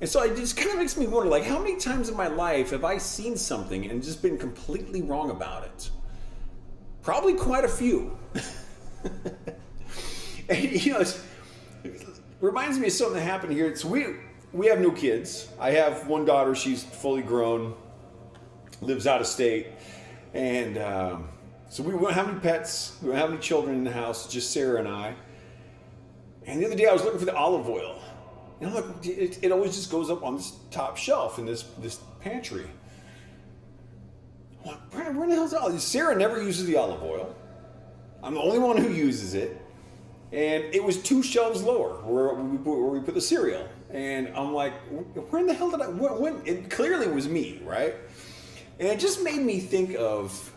And so it just kind of makes me wonder, like, how many times in my life have I seen something and just been completely wrong about it? Probably quite a few. And, it reminds me of something that happened here. So we have no kids. I have one daughter. She's fully grown, lives out of state. And so we don't have any pets. We don't have any children in the house, just Sarah and I. And the other day I was looking for the olive oil. And I'm like, it always just goes up on this top shelf in this pantry. I'm like, where the hell's the olive oil? Sarah never uses the olive oil. I'm the only one who uses it. And it was 2 shelves lower where we put the cereal. And I'm like, where in the hell did when? It clearly was me, right? And it just made me think of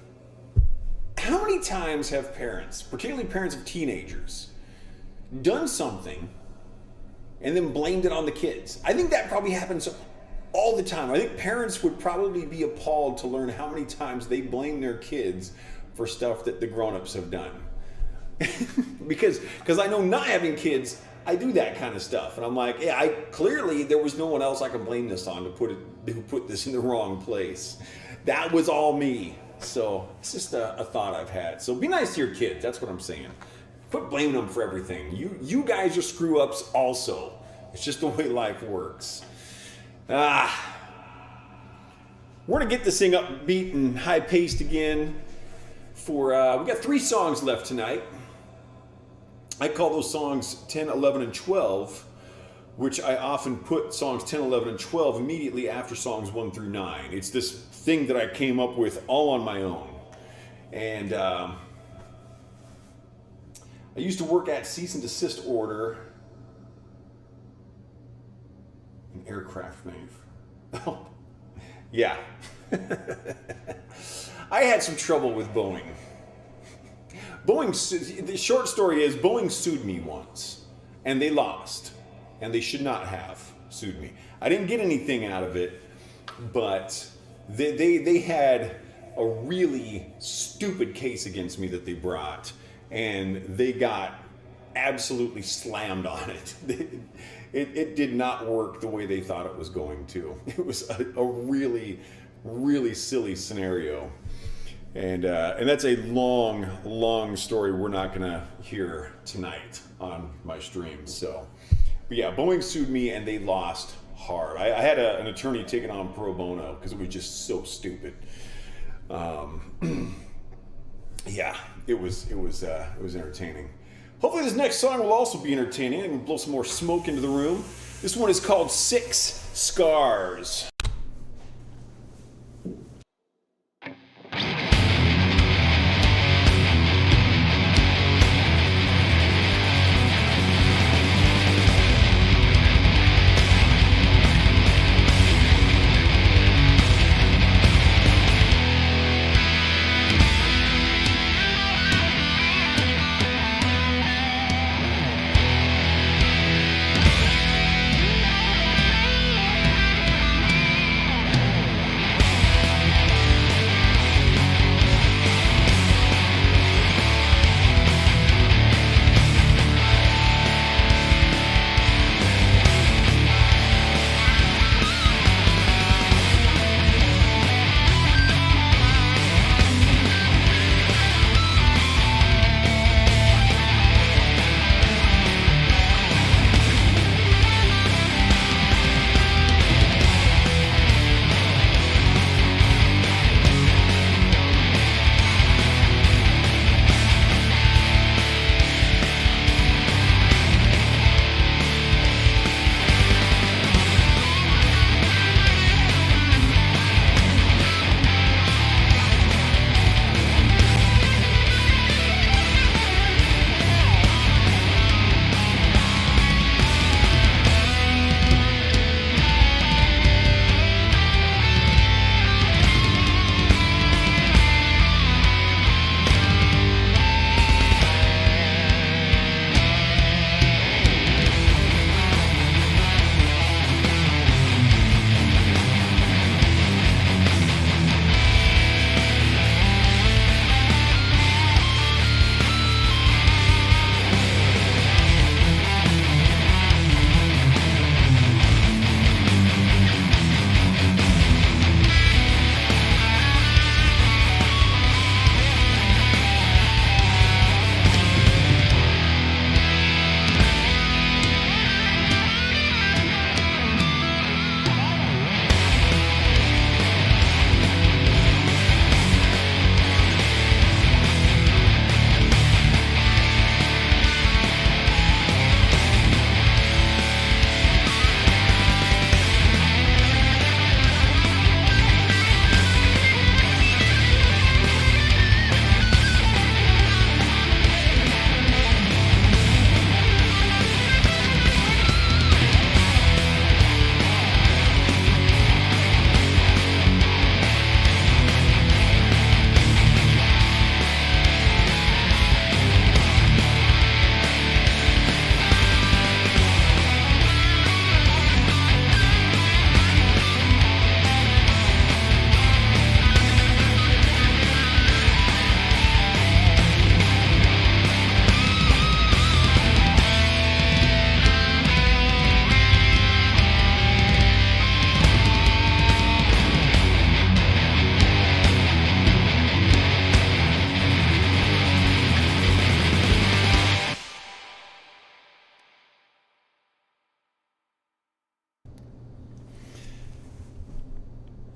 how many times have parents, particularly parents of teenagers, done something and then blamed it on the kids. I think that probably happens all the time. I think parents would probably be appalled to learn how many times they blame their kids for stuff that the grown-ups have done. because I know not having kids, I do that kind of stuff. And I'm like, yeah, clearly there was no one else I can blame this on who put this in the wrong place. That was all me. So it's just a thought I've had. So be nice to your kids. That's what I'm saying. Quit blaming them for everything. You guys are screw ups also. It's just the way life works. We're gonna get this thing upbeat and high paced again. We got 3 songs left tonight. I call those songs 10, 11, and 12, which I often put songs 10, 11, and 12 immediately after songs 1 through 9. It's this thing that I came up with all on my own. And I used to work at Cease and Desist Order, an aircraft manufacturer. Yeah. I had some trouble with Boeing. The short story is Boeing sued me once, and they lost, and they should not have sued me. I didn't get anything out of it, but they had a really stupid case against me that they brought, and they got absolutely slammed on it. It did not work the way they thought it was going to. It was a really, really silly scenario. And that's a long, long story we're not going to hear tonight on my stream. So, but yeah, Boeing sued me and they lost hard. I had an attorney take it on pro bono because it was just so stupid. Yeah, it was entertaining. Hopefully this next song will also be entertaining and we'll blow some more smoke into the room. This one is called 6 Scars.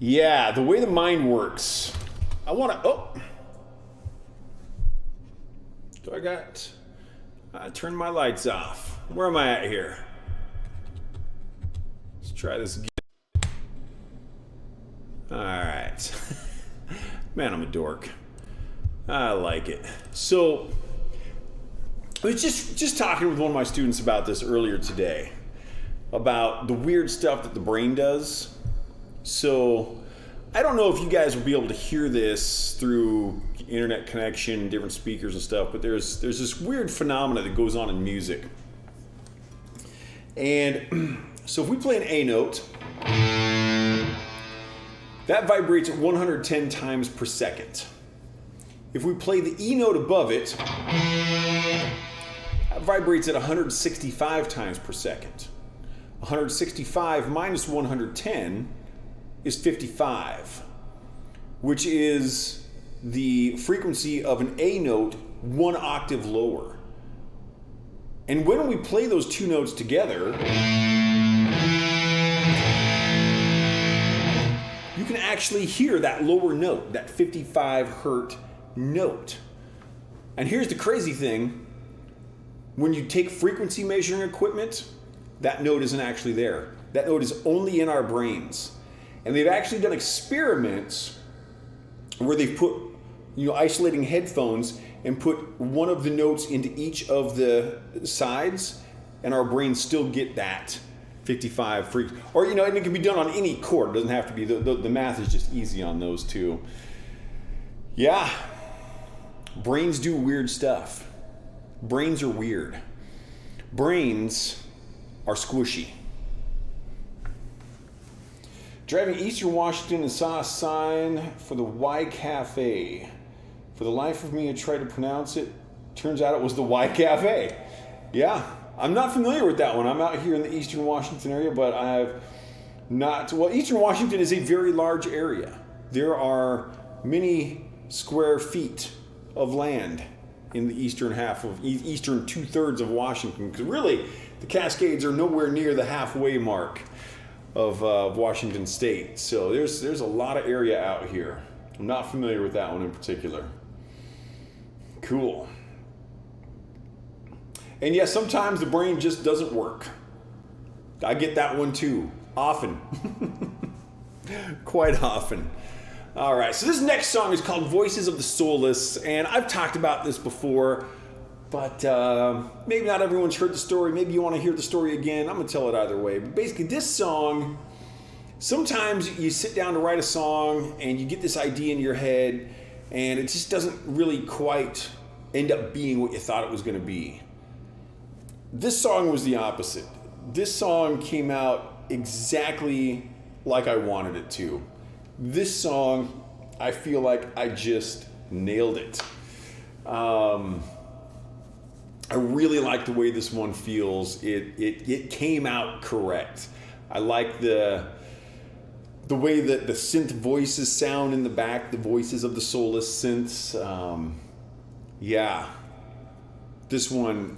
Yeah, the way the mind works. I want to, I turned my lights off. Where am I at here? Let's try this again. All right. Man, I'm a dork. I like it. So, I was just talking with one of my students about this earlier today, about the weird stuff that the brain does. So, I don't know if you guys will be able to hear this through internet connection, different speakers and stuff, but there's this weird phenomena that goes on in music. And so if we play an A note, that vibrates at 110 times per second. If we play the E note above it, that vibrates at 165 times per second. 165 minus 110 is 55, which is the frequency of an A note 1 octave lower. And when we play those two notes together, you can actually hear that lower note, that 55 hertz note. And here's the crazy thing. When you take frequency measuring equipment, that note isn't actually there. That note is only in our brains. And they've actually done experiments where they've put, isolating headphones and put one of the notes into each of the sides, and our brains still get that 55 frequency. Or, and it can be done on any chord. It doesn't have to be, the math is just easy on those two. Yeah. Brains do weird stuff. Brains are weird. Brains are squishy. Driving Eastern Washington and saw a sign for the Y Cafe. For the life of me, I tried to pronounce it. Turns out it was the Y Cafe. Yeah, I'm not familiar with that one. I'm out here in the Eastern Washington area, but I've not. Well, Eastern Washington is a very large area. There are many square feet of land in the eastern half of eastern 2/3 of Washington. Because really, the Cascades are nowhere near the halfway mark of Washington State. So there's a lot of area out here. I'm not familiar with that one in particular. Cool. And yes, sometimes the brain just doesn't work. I get that one too. Often. Quite often. All right, so this next song is called Voices of the Soulless, and I've talked about this before, but maybe not everyone's heard the story. Maybe you want to hear the story again. I'm going to tell it either way. But basically, this song, sometimes you sit down to write a song, and you get this idea in your head, and it just doesn't really quite end up being what you thought it was going to be. This song was the opposite. This song came out exactly like I wanted it to. This song, I feel like I just nailed it. I really like the way this one feels. It came out correct. I like the way that the synth voices sound in the back, the voices of the Soulless synths. Yeah, this one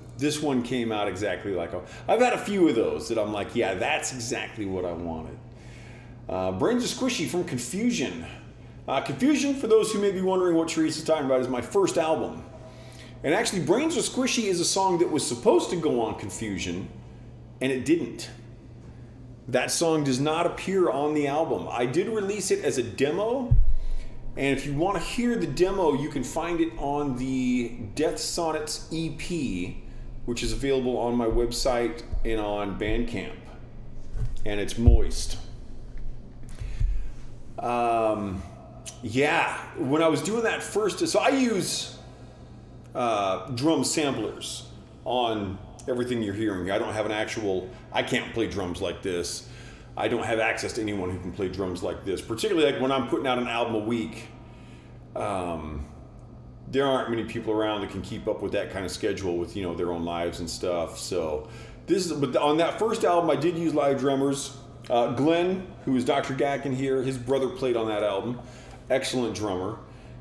came out exactly like I've had a few of those that I'm like, yeah, that's exactly what I wanted. Brains are Squishy from Confusion. Confusion, for those who may be wondering what Teresa's talking about, is my first album. And actually, Brains Are Squishy is a song that was supposed to go on Confusion, and it didn't. That song does not appear on the album. I did release it as a demo, and if you want to hear the demo, you can find it on the Death Sonnets EP, which is available on my website and on Bandcamp. And it's moist. Yeah, when I was doing that first, so I use drum samplers on everything you're hearing. I don't have I can't play drums like this. I don't have access to anyone who can play drums like this, particularly like when I'm putting out an album a week. There aren't many people around that can keep up with that kind of schedule with, their own lives and stuff. So but on that first album, I did use live drummers. Glenn, who is Dr. Gatkin here, his brother played on that album. Excellent drummer.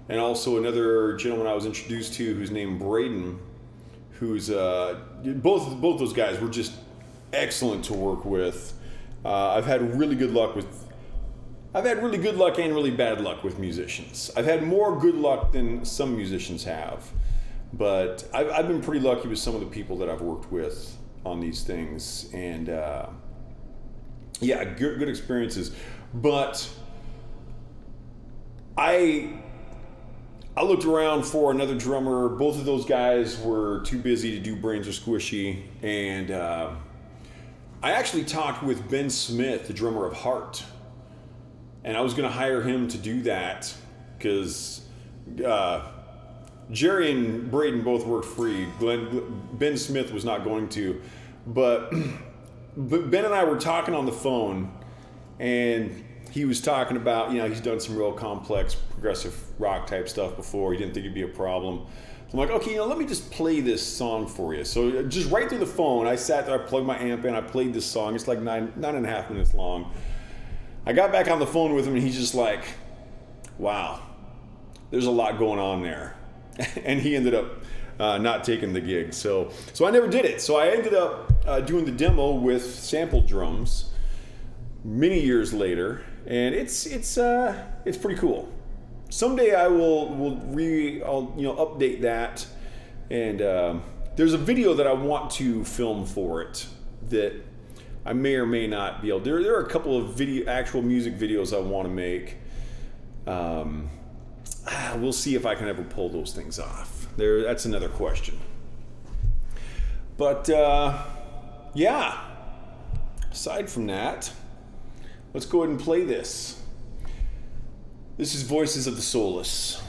And also another gentleman I was introduced to who's named Braden, who's both those guys were just excellent to work with. I've had really good luck with I've had really good luck and really bad luck with musicians. I've had more good luck than some musicians have, but I've been pretty lucky with some of the people that I've worked with on these things, and yeah, good experiences. But I looked around for another drummer. Both of those guys were too busy to do Brains Are Squishy, and I actually talked with Ben Smith, the drummer of Heart, and I was going to hire him to do that because Jerry and Braden both worked free. Ben Smith was not going to, but Ben and I were talking on the phone, and he was talking about, he's done some real complex progressive rock type stuff before. He didn't think it'd be a problem. I'm like, okay, let me just play this song for you. So just right through the phone, I sat there, I plugged my amp in, I played this song. It's like nine and a half minutes long. I got back on the phone with him, and he's just like, wow, there's a lot going on there. And he ended up not taking the gig. So I never did it. So I ended up doing the demo with sample drums many years later, and it's pretty cool. Someday I will update that, and there's a video that I want to film for it that I may or may not be able. There are a couple of actual music videos I want to make. We'll see if I can ever pull those things off. That's another question. But yeah, aside from that, let's go ahead and play this. This is Voices of the Soulless.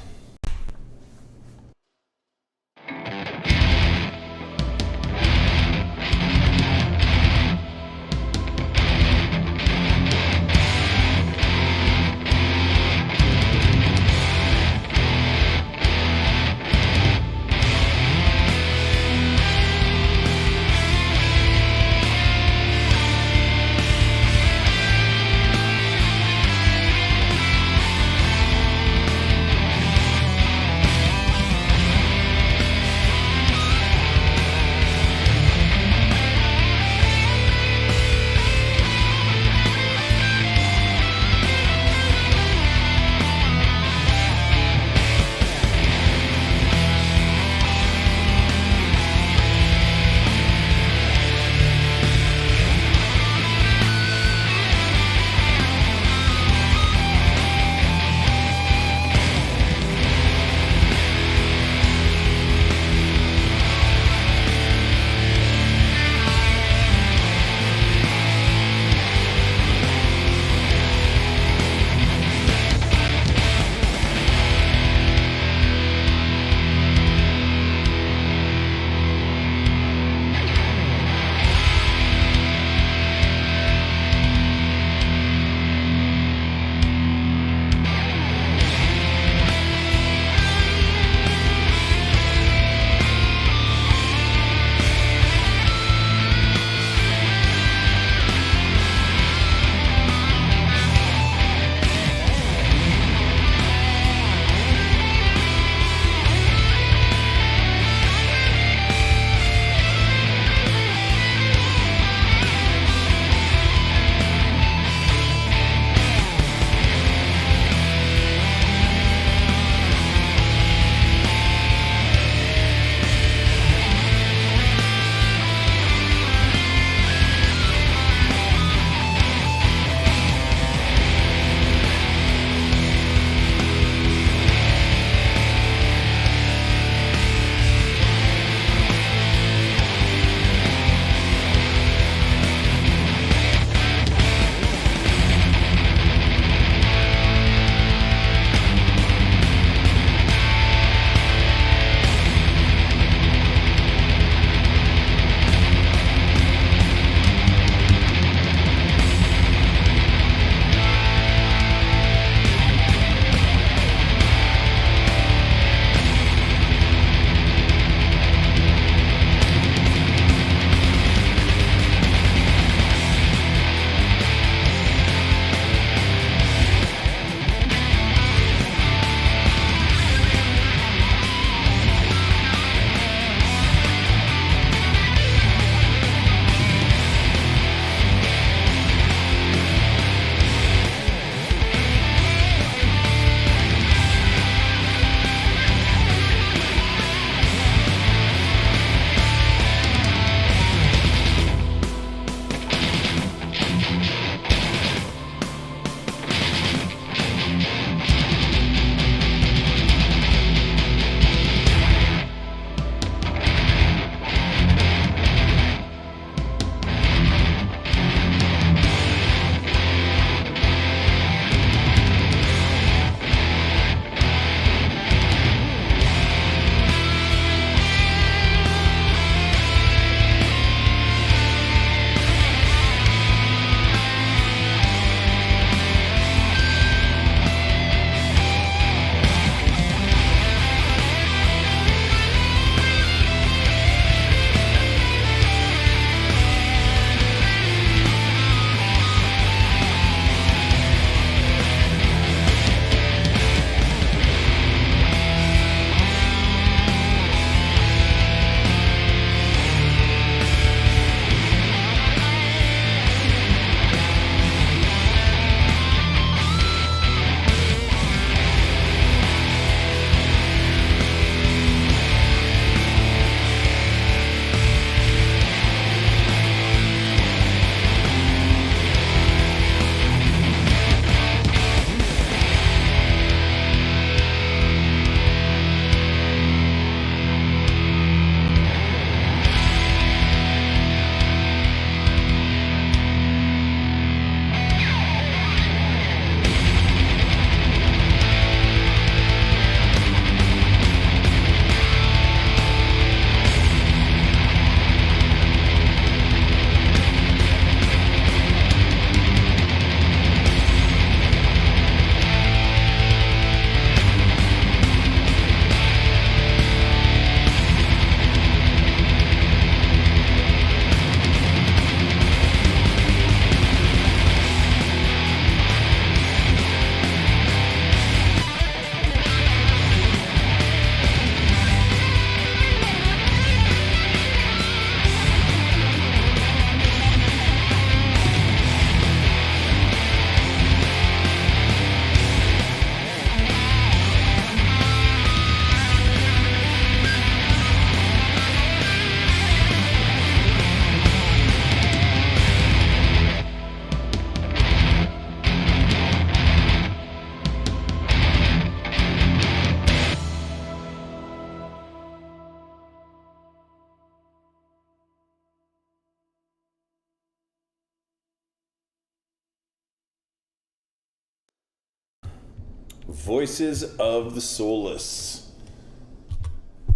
Voices of the Soulless.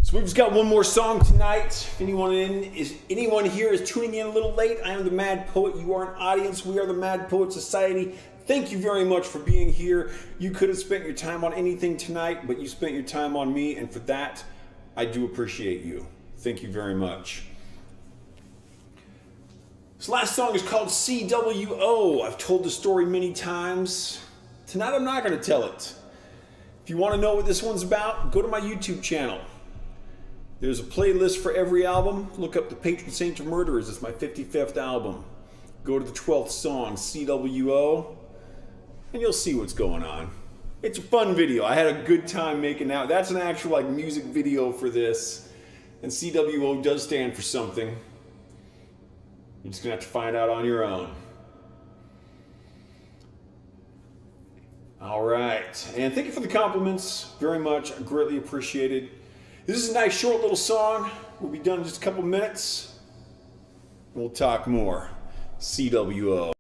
So we've just got one more song tonight. If anyone here is tuning in a little late, I am the Mad Poet. You are an audience. We are the Mad Poet Society. Thank you very much for being here. You could have spent your time on anything tonight, but you spent your time on me, and for that, I do appreciate you. Thank you very much. This last song is called CWO. I've told the story many times. Tonight I'm not going to tell it. If you want to know what this one's about, go to my YouTube channel. There's a playlist for every album. Look up the Patron Saint of Murderers. It's my 55th album. Go to the 12th song, CWO, and you'll see what's going on. It's a fun video. I had a good time making that. That's an actual music video for this. And CWO does stand for something. You're just going to have to find out on your own. All right. And thank you for the compliments. Very much. Greatly appreciated. This is a nice short little song. We'll be done in just a couple minutes. We'll talk more. CWO.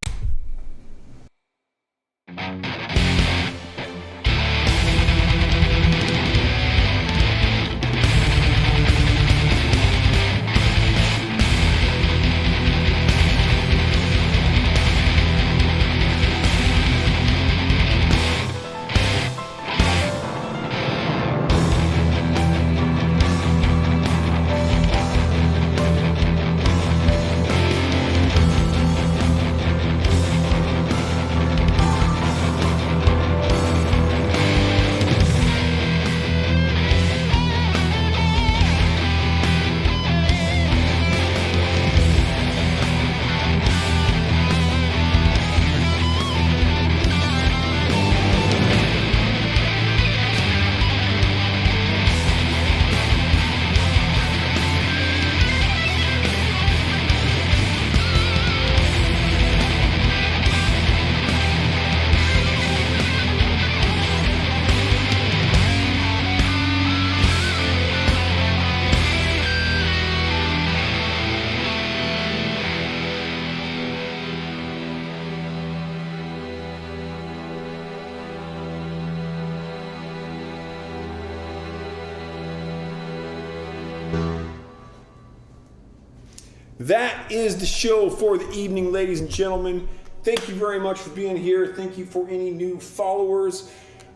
That is the show for the evening, ladies and gentlemen. Thank you very much for being here. Thank you for any new followers.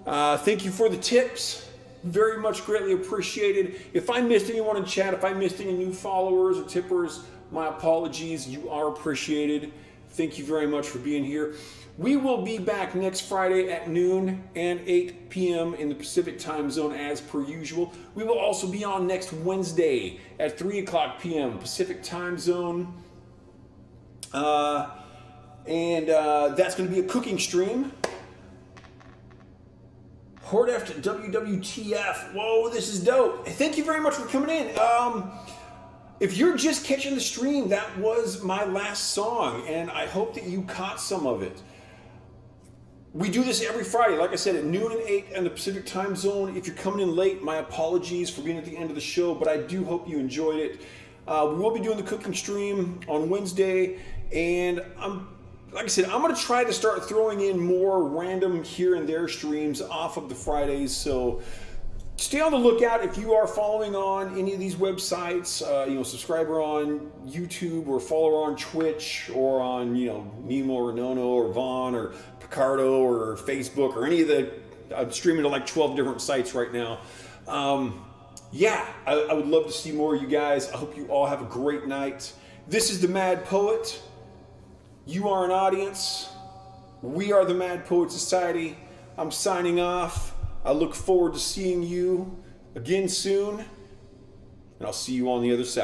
Thank you for the tips. Very much greatly appreciated. If I missed anyone in chat, if I missed any new followers or tippers, my apologies. You are appreciated. Thank you very much for being here. We will be back next Friday at noon and 8 p.m. in the Pacific time zone as per usual. We will also be on next Wednesday at 3 o'clock p.m. Pacific time zone. That's going to be a cooking stream. Horde after WWTF. Whoa, this is dope. Thank you very much for coming in. If you're just catching the stream, that was my last song, and I hope that you caught some of it. We do this every Friday, like I said, at noon and 8 in the Pacific time zone. If you're coming in late, my apologies for being at the end of the show, but I do hope you enjoyed it. We will be doing the cooking stream on Wednesday, and like I said, I'm going to try to start throwing in more random here and there streams off of the Fridays, so stay on the lookout. If you are following on any of these websites, subscriber on YouTube or follower on Twitch or on, Nemo or Nono or Vaughn or Picardo or Facebook or any of the, I'm streaming to like 12 different sites right now. I would love to see more of you guys. I hope you all have a great night. This is the Mad Poet. You are an audience. We are the Mad Poet Society. I'm signing off. I look forward to seeing you again soon, and I'll see you on the other side.